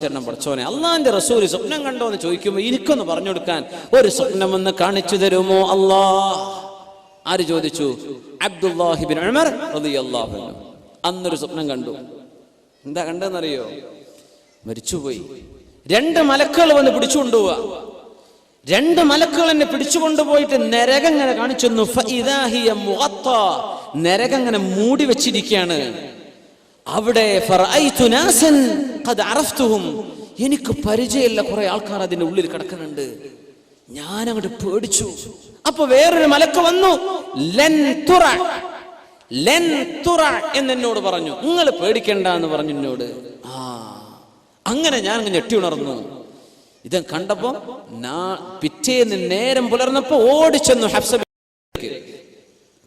പഠിച്ചോനെ, അള്ളാന്റെ റസൂൽ സ്വപ്നം കണ്ടോ എന്ന് ചോദിക്കുമ്പോൾ എനിക്കൊന്ന് പറഞ്ഞു കൊടുക്കാൻ ഒരു സ്വപ്നം ഒന്ന് കാണിച്ചു തരുമോ അല്ലാ? ആര് ചോദിച്ചു? അബ്ദുല്ലാഹി ബിൻ ഉമർ റളിയല്ലാഹു അൻഹു. അന്നൊരു സ്വപ്നം കണ്ടു. എന്താ കണ്ടെന്നറിയോ? മരിച്ചുപോയി. 2 മലക്കുകൾ വന്ന് പിടിച്ചുകൊണ്ടുപോവാ. 2 മലക്കുകൾ എന്നെ പിടിച്ചുകൊണ്ടുപോയിട്ട് നരകം ഇങ്ങനെ കാണിച്ചു. നരകം ഇങ്ങനെ മൂടി വെച്ചിരിക്കുകയാണ്. അവിടെ എനിക്ക് പരിചയമില്ല കുറെ ആൾക്കാർ അതിന്റെ ഉള്ളിൽ കിടക്കുന്നുണ്ട്. ഞാൻ അങ്ങോട്ട് പേടിച്ചു. അപ്പൊ വേറൊരു മലക്ക് വന്നു. എന്നോട് പറഞ്ഞു, നിങ്ങൾ പേടിക്കണ്ട എന്ന് പറഞ്ഞു എന്നോട്. അങ്ങനെ ഞാൻ ഞെട്ടി ഉണർന്നു. ഇത് കണ്ടപ്പോ പിറ്റേന്ന് നേരം പുലർന്നപ്പോ ഓടിച്ചെന്നു ഹഫ്സ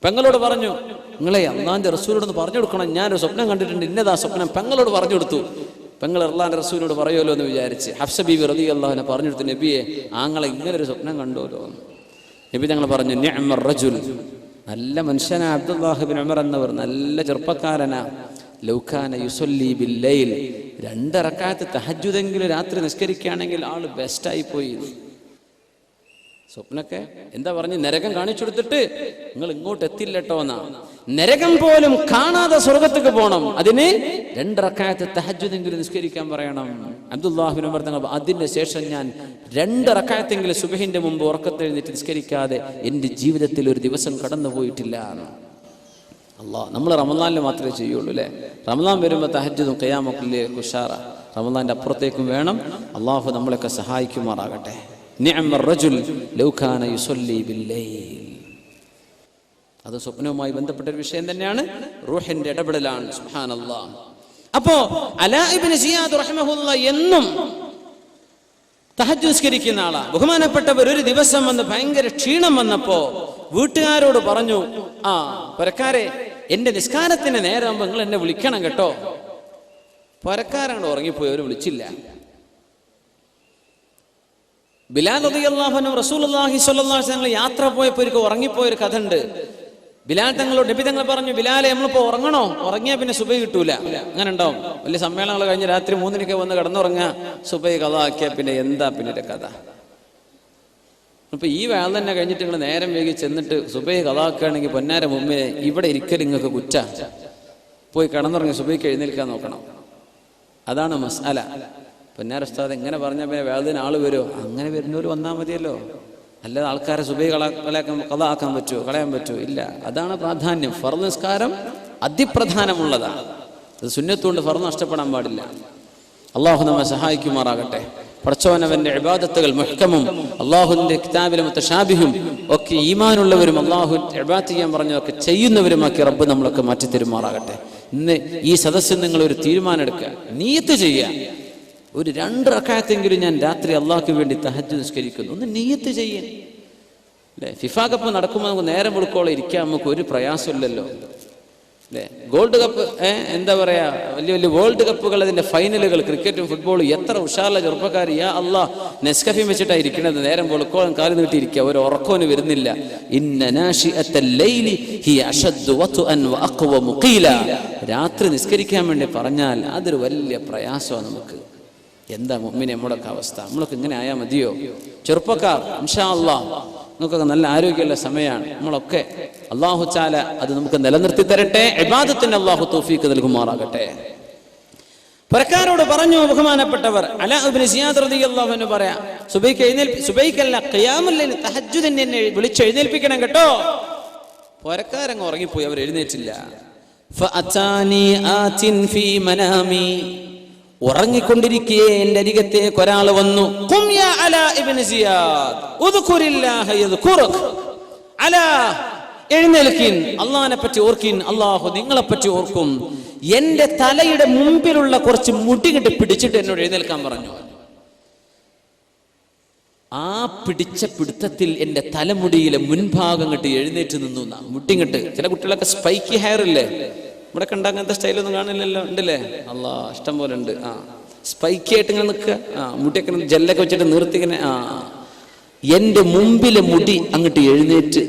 പെങ്ങളോട് പറഞ്ഞു, നിങ്ങളെ അള്ളാന്റെ റസൂലിനോട് പറഞ്ഞു കൊടുക്കണം, ഞാനൊരു സ്വപ്നം കണ്ടിട്ടുണ്ട്, ഇന്നതാ സ്വപ്നം. പെങ്ങളോട് പറഞ്ഞു കൊടുത്തു. പെങ്ങൾ അള്ളാന്റെ റസൂലിനോട് പറയുമല്ലോ എന്ന് വിചാരിച്ച് ഹഫ്സ ബീവി റളിയല്ലാഹുവിനെ പറഞ്ഞു കൊടുത്തു, നബിയെ ആങ്ങളെ ഇങ്ങനൊരു സ്വപ്നം കണ്ടോലോ. നബി തങ്ങൾ പറഞ്ഞു, നിഅ്മർ റജുൽ, നല്ല മനുഷ്യനാ അബ്ദുല്ലാഹി ബിൻ ഉമർ എന്നവർ, നല്ല ചെറുപ്പക്കാരനാ. ലൗ കാന യുസല്ലി ബില്ലൈൽ, 2 റക്അത്ത് തഹജ്ജുദെങ്കിലും രാത്രി നിസ്കരിക്കുകയാണെങ്കിൽ ആള് ബെസ്റ്റായി പോയി. സ്വപ്നൊക്കെ എന്താ പറഞ്ഞു? നരകം കാണിച്ചു കൊടുത്തിട്ട് നിങ്ങൾ ഇങ്ങോട്ട് എത്തില്ലട്ടോ എന്നാ. നരകം പോലും കാണാതെ സ്വർഗത്തേക്ക് പോകണം, അതിന് 2 റക്അത്ത് തഹജ്ജുദെങ്കിലും നിസ്കരിക്കാൻ പറയണം. അബ്ദുല്ലാഹി ബിൻ ഉമർ തങ്ങൾ, അതിന്റെ ശേഷം ഞാൻ 2 റക്അത്തെങ്കിലും സുബ്ഹിന്റെ മുമ്പ് ഉറക്കത്തെഴുന്നേറ്റ് നിസ്കരിക്കാതെ എൻ്റെ ജീവിതത്തിൽ ഒരു ദിവസം കടന്നു പോയിട്ടില്ല. അല്ലാഹ്, നമ്മൾ റമളാനിൽ മാത്രമേ ചെയ്യുള്ളൂ അല്ലേ? റമളാൻ വരുമ്പോൾ തഹജ്ജുദും ഖിയാമൊക്കെ ഉഷാറ. റമളാന്റെ അപ്പുറത്തേക്കും വേണം. അള്ളാഹു നമ്മളെയൊക്കെ സഹായിക്കുമാറാകട്ടെ. നിഅ്മർ റജുൽ ലൗ കാന യുസല്ലി ബില്ലൈൽ. അത് സ്വപ്നവുമായി ബന്ധപ്പെട്ട ഒരു വിഷയം തന്നെയാണ്. റൂഹിന്റെ ഇടപെടലാണ്. സുബ്ഹാനല്ലാഹ്. അപ്പോ അലാ ഇബ്നു സിയാദ് റഹിമഹുല്ലാഹ് എന്നും തഹജ്ജുദ് നിസ്കരിക്കുന്ന ആളാ. ബഹുമാനപ്പെട്ടവർ ഒരു ദിവസം വന്ന് ഭയങ്കര ക്ഷീണം വന്നപ്പോ വീട്ടുകാരോട് പറഞ്ഞു, പരക്കാരെ, എന്റെ നിസ്കാരത്തിന് നേരമാകുമ്പോ നിങ്ങൾ എന്നെ വിളിക്കണം കേട്ടോ. പരക്കാരങ്ങൾ ഉറങ്ങിപ്പോയി, അവർ വിളിച്ചില്ല. ബിലാൽ റളിയല്ലാഹു അൻഹു റസൂലുള്ളാഹി സ്വല്ലല്ലാഹു അലൈഹി വസല്ലം യാത്ര പോയപ്പോൾ ഒരിക്കൽ ഉറങ്ങിപ്പോയൊരു കഥ ഉണ്ട്. ബിലാൽ തങ്ങളോട് നബി തങ്ങൾ പറഞ്ഞു, ബിലാലെ, നമ്മളിപ്പോ ഉറങ്ങണോ? ഉറങ്ങിയാൽ പിന്നെ സുബഹി കിട്ടൂല. അങ്ങനെ ഉണ്ടാവും. വലിയ സമ്മേളനങ്ങൾ കഴിഞ്ഞ് രാത്രി 3 വന്ന് കിടന്നുറങ്ങുക, സുബഹി ഖളാ ആക്കിയാൽ പിന്നെ എന്താ പിന്നെ കഥ? അപ്പൊ ഈ വേള തന്നെ കഴിഞ്ഞിട്ട് നിങ്ങൾ നേരം വൈകി ചെന്നിട്ട് സുബഹി ഖളാ ആക്കുകയാണെങ്കിൽ പൊന്നാര മുമ്പേ ഇവിടെ ഇരിക്കൽ നിങ്ങൾക്ക് കുറ്റ. പോയി കിടന്നുറങ്ങി സുബഹിക്ക് എഴുന്നേൽക്കാൻ നോക്കണം. അതാണ് മസ്അല. പൊന്നാര ഉസ്താദ് എങ്ങനെ പറഞ്ഞാൽ പിന്നെ വേളത്തിന് ആള് വരുമോ? അങ്ങനെ വരുന്നവർ വന്നാൽ മതിയല്ലോ. അല്ലാതെ ആൾക്കാരെ സുബഹി ഖളാ ആക്കാൻ പറ്റുമോ? കളയാൻ പറ്റുമോ? ഇല്ല. അതാണ് പ്രാധാന്യം. ഫർദ് നിസ്കാരം അതിപ്രധാനമുള്ളതാണ്. അത് സുന്നത്തുകൊണ്ട് ഫർദ് നഷ്ടപ്പെടാൻ പാടില്ല. അള്ളാഹു നമ്മെ സഹായിക്കുമാറാകട്ടെ. പടച്ചവനവന്റെ ഇബാദത്തുകൾ മുഹ്കമും അള്ളാഹുവിന്റെ കിതാബിലെ മുതശാബിഹും ഒക്കെ ഈമാനുള്ളവരും അള്ളാഹു ഇബാദത്ത് ചെയ്യാൻ പറഞ്ഞതൊക്കെ ചെയ്യുന്നവരുമാക്കി റബ്ബ് നമ്മളൊക്കെ മാറ്റിത്തരുമാറാകട്ടെ. ഇന്ന് ഈ സദസ്സിൽ നിങ്ങൾ ഒരു തീരുമാനം എടുക്കുക, നിയ്യത്ത് ചെയ്യുക. ഒരു 2 റക്അത്തെങ്കിലും ഞാൻ രാത്രി അള്ളാഹ്ക്ക് വേണ്ടി തഹജ്ജുദ് നിസ്കരിക്കുന്നു. ഒന്ന് നിയ്യത്ത് ചെയ്യാൻ അല്ലേ? ഫിഫ കപ്പ് നടക്കുമ്പോൾ നമുക്ക് നേരം വെളുക്കോളം ഇരിക്കാൻ നമുക്ക് ഒരു പ്രയാസമില്ലല്ലോ അല്ലേ? ഗോൾഡ് കപ്പ്, എന്താ പറയാ, വലിയ വലിയ വേൾഡ് കപ്പുകൾ, അതിന്റെ ഫൈനലുകൾ, ക്രിക്കറ്റും ഫുട്ബോളും, എത്ര ഉഷാറുള്ള ചെറുപ്പക്കാർ യാ അള്ളാഹ് നെസ്കഫി വെച്ചിട്ടാണ് ഇരിക്കുന്നത്. നേരം വെളുക്കോളം കാല് നീട്ടിയിരിക്കുക, ഒരു ഉറക്കവും വരുന്നില്ല. ഇന്ന നാശിഅത്തൽ ലൈലി ഹിയ അശദ്ദു വത്അൻ വഅഖ്വമു ഖീല. രാത്രി നിസ്കരിക്കാൻ വേണ്ടി പറഞ്ഞാൽ അതൊരു വലിയ പ്രയാസമാണ് നമുക്ക്. എന്താ മുഅ്മിനെ നമ്മുടെയൊക്കെ അവസ്ഥ? നമ്മളൊക്കെ ഇങ്ങനെ ആയാൽ മതിയോ? ചെറുപ്പക്കാർ, ഇൻഷാ അല്ലാഹ് നമുക്കൊക്കെ നല്ല ആരോഗ്യമുള്ള സമയമാണ്. നമ്മളൊക്കെ അല്ലാഹു തആല അത് നമുക്ക് നിലനിർത്തി തരട്ടെ. ഇബാദത്തിന് അല്ലാഹു തൗഫീഖ് നൽകുമാറാകട്ടെ. പരക്കാരോട് പറഞ്ഞു ബഹുമാനപ്പെട്ടവർ, അലാ ഇബ്നു സിയാദ് റളിയല്ലാഹു അൻഹു പറയാ, സുബൈക്കല്ല ഖിയാമുൽ ലൈൽ തഹജ്ജുദിന് എന്നെ വിളിച്ചെഴുന്നേൽപ്പിക്കണം കേട്ടോ. പരക്കാരങ്ങ് ഉറങ്ങിപ്പോയി, അവർ എഴുന്നേറ്റില്ല. ഫഅതാനി ആതിൻ ഫീ മനാമി, ഉറങ്ങിക്കൊണ്ടിരിക്കേ എൻ്റെ അരികത്തേക്ക് ഒരാൾ വന്നു. ഖും യാ അലാ ഇബ്നു സിയാദ് ഉദ്കുരില്ലാഹ യദ്കുറുക. അലാ, എഴുന്നേൽക്കിൻ, അല്ലാഹുവിനെ പറ്റി ഓർക്കിൻ, അല്ലാഹു നിങ്ങളെ പറ്റി ഓർക്കും. എൻ്റെ തലയുടെ മുമ്പിലുള്ള കുറച്ച് മുടി കെട്ടി പിടിച്ചിട്ട് എന്നോട് എഴുന്നേൽക്കാൻ പറഞ്ഞു. ആ പിടിച്ച പിടുത്തത്തിൽ എൻ്റെ തലമുടിയിലെ മുൻഭാഗം കെട്ടി എഴുന്നേറ്റ് നിന്നു. മുട്ടിങ്ങട്ട്, ചില കുട്ടികളൊക്കെ സ്പൈക്കി ഹെയർ ഇല്ലേ, ഇവിടെ കണ്ട അങ്ങനത്തെ സ്റ്റൈലൊന്നും കാണില്ലല്ലോ, ഉണ്ടല്ലേ? അല്ലാഹ്, ഇഷ്ടം പോലെ ഉണ്ട്. സ്പൈക്കി ആയിട്ട് ഇങ്ങനെ നിൽക്കുക, മുടിയൊക്കെ ജെല്ലൊക്കെ വെച്ചിട്ട് നിർത്തിങ്ങനെ. എൻ്റെ മുമ്പിലെ മുടി അങ്ങോട്ട് എഴുന്നേറ്റ്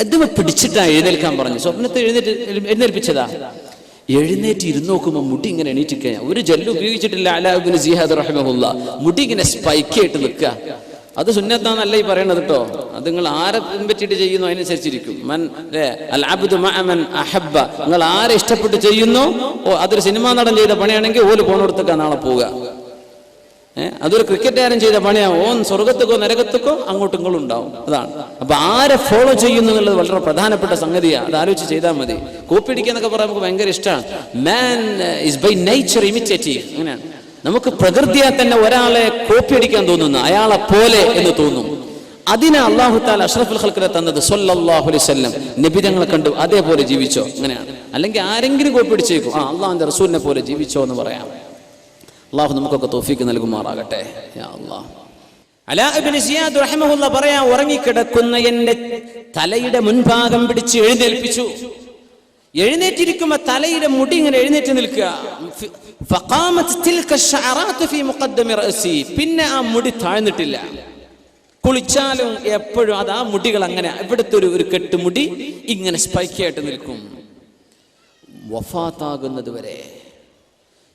അത് പിടിച്ചിട്ടാ എഴുന്നേൽക്കാൻ പറഞ്ഞു. സ്വപ്നത്തെ എഴുന്നേൽപ്പിച്ചതാ. എഴുന്നേറ്റ് ഇരുന്ന് നോക്കുമ്പോൾ മുടി ഇങ്ങനെ എണീറ്റ് കഴിഞ്ഞാൽ ഒരു ജെല്ല് ഉപയോഗിച്ചിട്ടില്ല അലാ ഇബ്നു സിയാദ് റഹിമഹുല്ലാ. മുടി ഇങ്ങനെ സ്പൈക്കായിട്ട് നിൽക്കുക. അത് സുന്നത്താന്നല്ല ഈ പറയണത് കേട്ടോ. അത് നിങ്ങൾ ആരെ പിൻപറ്റിയിട്ട് ചെയ്യുന്നു അതിനനുസരിച്ചിരിക്കും. അൽ അബ്ദു മഅ മൻ അഹബ്ബ, നിങ്ങൾ ആരെ ഇഷ്ടപ്പെട്ട് ചെയ്യുന്നു, അതൊരു സിനിമാ നടൻ ചെയ്ത പണിയാണെങ്കിൽ ഓല് പോണോടത്തേക്കാ നാളെ പോവുക. അതൊരു ക്രിക്കറ്റുകാരൻ ചെയ്ത പണിയാ, ഓൻ സ്വർഗത്തേക്കോ നരകത്തേക്കോ അങ്ങോട്ടും ഇങ്ങോട്ടും ഉണ്ടാവും. അതാണ്. അപ്പൊ ആരെ ഫോളോ ചെയ്യുന്നു എന്നുള്ളത് വളരെ പ്രധാനപ്പെട്ട സംഗതിയാണ്. അത് ആലോചിച്ച് ചെയ്താൽ മതി. കോപ്പി അടിക്കാന്നൊക്കെ പറയാൻ നമുക്ക് ഭയങ്കര ഇഷ്ടമാണ്. Man is by nature imitative. അങ്ങനെയാണ്. നമുക്ക് പ്രകൃതിയാ തന്നെ ഒരാളെ കോപ്പി അടിക്കാൻ തോന്നുന്നു, അയാളെ പോലെ എന്ന് തോന്നും. അതിനെ അല്ലാഹു തആല അഷ്റഫുൽ ഖൽഖിനെ തന്നത് സ്വല്ലല്ലാഹു അലൈഹി വസല്ലം. നബി തങ്ങളെ കണ്ടു അതേപോലെ ജീവിച്ചോ, അങ്ങനെയാണ്. അല്ലെങ്കിൽ ആരെങ്കിലും കോപ്പി അടിച്ചേക്കും, അള്ളാഹുവിന്റെ റസൂലിനെ പോലെ ജീവിച്ചോ എന്ന് പറയാം. അള്ളാഹു നമുക്കൊക്കെ തൗഫീഖ് നൽകുമാറാകട്ടെ. യാ അല്ലാഹ്. അലാ ഇബ്നു സിയാദ് റഹിമഹുല്ലാ പറയാ, ഉറങ്ങിക്കിടക്കുന്ന എന്റെ തലയുടെ മുൻഭാഗം പിടിച്ച് എഴുന്നേൽപ്പിച്ചു. എഴുന്നേറ്റിരിക്കുമ്പോ തലയുടെ മുടി ഇങ്ങനെ എഴുന്നേറ്റ് നിൽക്കുക. പിന്നെ ആ മുടി താഴ്ന്നിട്ടില്ല. കുളിച്ചാലും എപ്പോഴും അത് ആ മുടികൾ അങ്ങനെ ഇവിടുത്തെ ഒരു കെട്ടുമുടി ഇങ്ങനെ സ്പൈക്കായിട്ട് നിൽക്കും വഫാത്താകുന്നത് വരെ.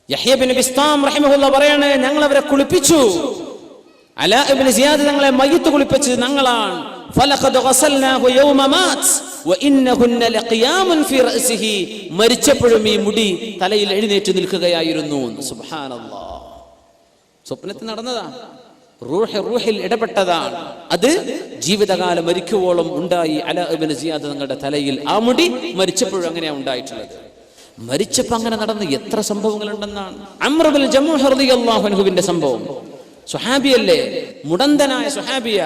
യഹ്യ ഇബ്നു ബിസ്താം റഹിമഹുല്ലാ പറയാണ്, ഞങ്ങൾ അവരെ കുളിപ്പിച്ചു. അലാ ഇബ്നു സിയാദ് തങ്ങളെ മയ്യിത്ത് കുളിപ്പിച്ചത് ഞങ്ങളാണ്. ഫലഖദ് ഗസൽനാഹു യൗമ മാത് വഇന്നഹുന്ന ലഖിയാമുൻ ഫീ റഅസിഹി. മരിച്ചപ്പോഴും ഈ മുടി തലയിൽ എഴുന്നേറ്റ് നിൽക്കുകയായിരുന്നു. സുബ്ഹാനല്ലാഹ്. സ്വപ്നത്തിൽ നടന്നതാ, റൂഹിൽ ഇടപെട്ടതാണ്. അത് ജീവിതകാലം മരിക്കുവോളം ഉണ്ടായി അലാ ഇബ്നു സിയാദ് തങ്ങളുടെ തലയിൽ ആ മുടി. മരിച്ചപ്പോഴും അങ്ങനെയാണ് ഉണ്ടായിട്ടുള്ളത്. മരിച്ചപ്പോ അങ്ങനെ നടന്ന എത്ര സംഭവങ്ങൾ ഉണ്ടെന്നാണ്. അംർ ഇബ്നുൽ ജമൂഹ് റളിയല്ലാഹു അൻഹുവിന്റെ സംഭവം. സ്വഹാബിയല്ലേ, മുടന്തനായ സ്വഹാബിയ.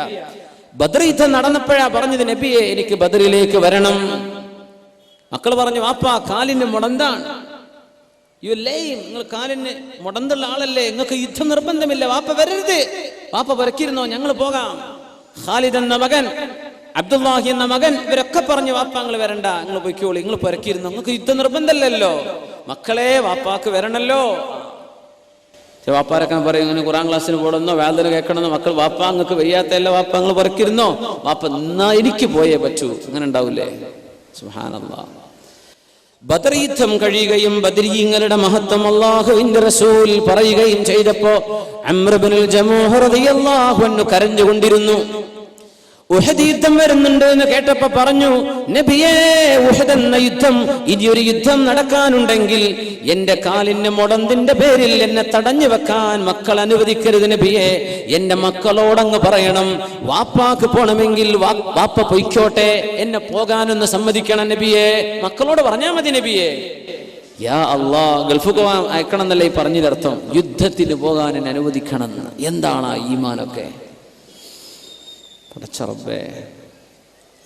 ബദർ യുദ്ധം നടന്നപ്പോഴാ പറഞ്ഞത്, നബിയെ എനിക്ക് ബദറിലേക്ക് വരണം. മക്കൾ പറഞ്ഞു, വാപ്പാ കാലിന് മുടന്താണ്, യു ലൈം, നിങ്ങൾ കാലിന് മുടന്തുള്ള ആളല്ലേ, നിങ്ങൾക്ക് യുദ്ധം നിർബന്ധമില്ല, വാപ്പ വരരുത്. വാപ്പ വരക്കിരുന്നോ, ഞങ്ങൾ പോകാം. ഖാലിദ് എന്ന മകൻ, അബ്ദുല്ലാഹി എന്ന മകൻ, ഇവരൊക്കെ പറഞ്ഞു, വാപ്പ നിങ്ങൾ വരണ്ട, നിങ്ങൾ പൊയ്ക്കോളി, നിങ്ങൾ പരക്കിരുന്നു, നിങ്ങൾക്ക് യുദ്ധം നിർബന്ധമല്ലല്ലോ. മക്കളെ വാപ്പാക്ക് വരണല്ലോ. വാപ്പാരൊക്കെ പറയും, ഇങ്ങനെ ഖുർആൻ ക്ലാസ്സിന് പോകണമെന്നോ വേദന കേൾക്കണമെന്നോ. മക്കൾ, വാപ്പ നിങ്ങൾക്ക് വയ്യാത്തല്ല, വാപ്പ നിങ്ങൾ പരക്കിരുന്നോ, വാപ്പ എന്നാ എനിക്ക് പോയേ പറ്റൂ, അങ്ങനെ ഉണ്ടാവില്ലേ? സുബ്ഹാനല്ലാഹ്. ബദർ യുദ്ധം കഴിയുകയും ബദരീങ്ങളുടെ മഹത്വം അല്ലാഹുവിന്റെ റസൂൽ പറയുകയും ചെയ്തപ്പോ അംർ ഇബ്നുൽ ജമൂഹ് റളിയല്ലാഹു അൻഹു കരഞ്ഞുകൊണ്ടിരുന്നു. ഉഹദ് യുദ്ധം വരുന്നുണ്ട് എന്ന് കേട്ടപ്പോ പറഞ്ഞു, നബിയേ, ഉഹദ് എന്ന യുദ്ധം, ഇനിയൊരു യുദ്ധം നടക്കാനുണ്ടെങ്കിൽ എന്റെ കാലിന് മുടന്തിന്റെ പേരിൽ എന്നെ തടഞ്ഞു വെക്കാൻ മക്കൾ അനുവദിക്കരുത് നബിയേ. എന്റെ മക്കളോടങ്ങ് പറയണം, വാപ്പാക്ക് പോണമെങ്കിൽ വാപ്പ പൊയ്ക്കോട്ടെ, എന്നെ പോകാനൊന്ന് സമ്മതിക്കണം നബിയേ. മക്കളോട് പറഞ്ഞാൽ മതി നബിയേ. യാ അല്ലാഹ്, ഗൾഫ് പോകാൻ അയക്കണം എന്നല്ലേ ഈ പറഞ്ഞതിനർത്ഥം? യുദ്ധത്തിന് പോകാൻ എന്നെ അനുവദിക്കണം. എന്താണ് ആ ഈമാനൊക്കെ? പടച്ചറബ്ബേ,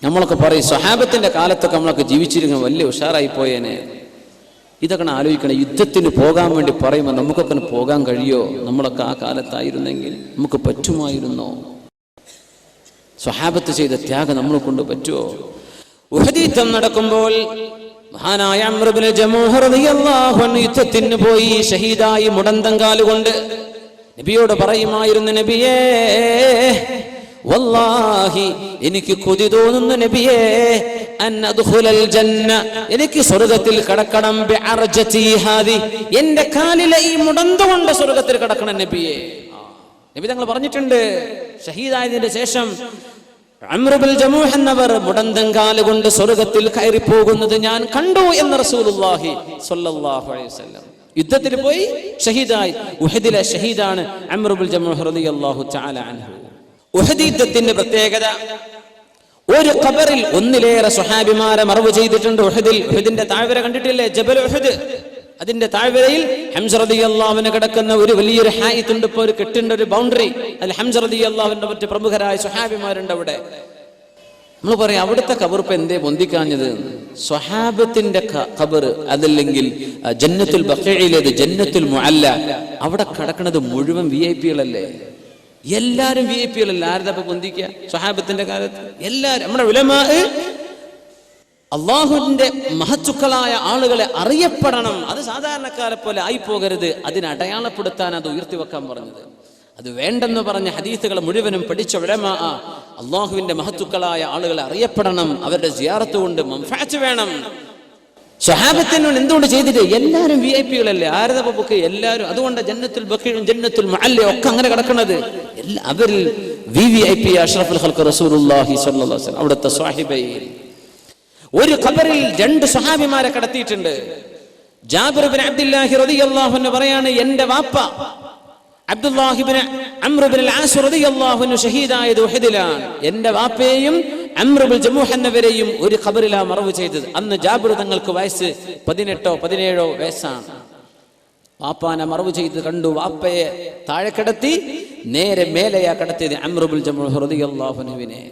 നമ്മളൊക്കെ പറയും സ്വഹാബത്തിന്റെ കാലത്തൊക്കെ നമ്മളൊക്കെ ജീവിച്ചിരുന്ന വലിയ ഉഷാറായി പോയേനെ. ഇതൊക്കെ ആലോചിക്കണം. യുദ്ധത്തിന് പോകാൻ വേണ്ടി പറയുമ്പോൾ നമുക്കൊക്കെ പോകാൻ കഴിയോ? നമ്മളൊക്കെ ആ കാലത്തായിരുന്നെങ്കിൽ നമുക്ക് പറ്റുമായിരുന്നോ? സ്വഹാബത്ത് ചെയ്ത ത്യാഗം നമ്മളെ കൊണ്ട് പറ്റുമോ? ഉഹദ് യുദ്ധം നടക്കുമ്പോൾ മഹാനായ അംർ ഇബ്നുൽ ജമൂഹ് റളിയല്ലാഹു അൻഹു യുദ്ധത്തിന് പോയി ഷഹീദായി മുടന്തങ്കാലുകൊണ്ട് നബിയോട് പറയുമായിരുന്നു, നബിയേ, വല്ലാഹി എനിക്ക് കൊതി തോന്നുന്നു നബിയേ, അൻ അദ്ഖുലൽ ജന്ന, എനിക്ക് സ്വർഗ്ഗത്തിൽ കടക്കണം, ബിഅർജതി ഹാദി, എന്റെ കാലിലെ ഈ മുടന്തുകൊണ്ട് സ്വർഗ്ഗത്തിൽ കടക്കണം നബിയേ. നബി തങ്ങൾ പറഞ്ഞിട്ടുണ്ട്, ഷഹീദായതിന്റെ ശേഷം അംർ ഇബ്നുൽ ജമൂഹ് എന്നവർ മുടന്തങ്കാല് കൊണ്ട് സ്വർഗ്ഗത്തിൽ കയറി പോകുന്നത് ഞാൻ കണ്ടു എന്ന് റസൂലുള്ളാഹി സ്വല്ലല്ലാഹു അലൈഹി വസല്ലം. യുദ്ധത്തിൽ പോയി ഷഹീദായി. ഉഹദിലെ ഷഹീദാണ് അംർ ഇബ്നുൽ ജമൂഹ് റളിയല്ലാഹു തആല അൻഹു. ഉഹദ് യുദ്ധത്തിന്റെ പ്രത്യേകത, ഒരു ഖബറിൽ ഒന്നിലേറെ സ്വഹാബിമാരെ മറവ് ചെയ്തിട്ടുണ്ട്. ഉഹദിന്റെ താഴ്വര കണ്ടിട്ടില്ലേ, ജബൽ ഉഹദ്. അതിന്റെ താഴ്വരയിൽ ഹംസ റളിയല്ലാഹു അൻഹു കിടക്കുന്ന ഒരു വലിയൊരു ഹായിത്ത് ഉണ്ട്. ഇപ്പോൾ ഒരു കെട്ടിന്റെ ഒരു ബൗണ്ടറി, അതിൽ ഹംസ റളിയല്ലാഹു അൻഹു മറ്റ് പ്രമുഖരായ സ്വഹാബിമാരുണ്ട് അവിടെ. നമ്മൾ പറയും, അവിടുത്തെ ഖബർ ഇപ്പൊ എന്തേ പൊന്തിക്കാഞ്ഞത്? സ്വഹാബത്തിന്റെ ഖബർ, അതല്ലെങ്കിൽ ജന്നത്തുൽ ബഖീഇലേത് ജന്നത്തുൽ മുഅല്ല, അവിടെ കിടക്കുന്നത് മുഴുവൻ VIP-കളല്ലേ? എല്ലാരും VIP-കളല്ല. ആരതപ്പോ പൊന്തിക്കുക? സ്വഹാബത്തിന്റെ കാലത്ത് എല്ലാരും. നമ്മുടെ ഉലമാ അള്ളാഹുവിന്റെ മഹത്തുക്കളായ ആളുകളെ അറിയപ്പെടണം. അത് സാധാരണക്കാരെ പോലെ ആയിപ്പോകരുത്. അതിനെ അടയാളപ്പെടുത്താൻ അത് ഉയർത്തിവെക്കാൻ പറഞ്ഞത്. അത് വേണ്ടെന്ന് പറഞ്ഞ ഹദീസുകൾ മുഴുവനും പഠിച്ച ഉലമാ അള്ളാഹുവിന്റെ മഹത്തുക്കളായ ആളുകളെ അറിയപ്പെടണം. അവരുടെ സിയാറത്ത് കൊണ്ട് മൻഫഅത്ത് വേണം. സ്വഹാബത്തിനോട് എന്തുകൊണ്ട് ചെയ്തിട്ട്? എല്ലാവരും VIP-കളല്ലേ, ആരതപ്പൊക്കെ എല്ലാവരും. അതുകൊണ്ട് ജന്നത്തുൽ ബഖീഉം ജന്നത്തുൽ മഅല്ലയും ഒക്കെ അങ്ങനെ കിടക്കുന്നത്. അവരിൽ VVIP അഷ്റഫുൽ ഖൽഖ് റസൂലുള്ളാഹി സ്വല്ലല്ലാഹു അലൈഹി വസല്ലം അവിടുത്തെ സ്വഹാബയിൽ. ഒരു ഖബറിൽ 2 സ്വഹാബിമാരെ കടത്തിയിട്ടുണ്ട്. ജാബിർ ഇബ്നു അബ്ദുല്ലാഹി റളിയല്ലാഹു അൻഹു പറയാണ്, എന്റെ വാപ്പ അബ്ദുല്ലാഹി ഇബ്നു അംർ ഇബ്നുൽ ആസ് റളിയല്ലാഹു അൻഹു ഷഹീദായത് ഉഹദിലാണ്. എന്റെ വാപ്പയെയും അംർ ഇബ്നുൽ ജമൂഹ് എന്നവരെയും ഒരു ഖബറിലാ മറവ് ചെയ്തത്. അന്ന് ജാബിർ തങ്ങൾക്ക് വയസ്സ് 18 17 വയസ്സാണ്. വാപ്പാനെ മറവ് ചെയ്ത് കണ്ടു. വാപ്പയെ താഴെ കിടത്തി, നേരെ മേലെയാ കിടത്തിയത് അംർ ഇബ്നുൽ ജമൂഹ് റളിയല്ലാഹു അൻഹുവിനെ.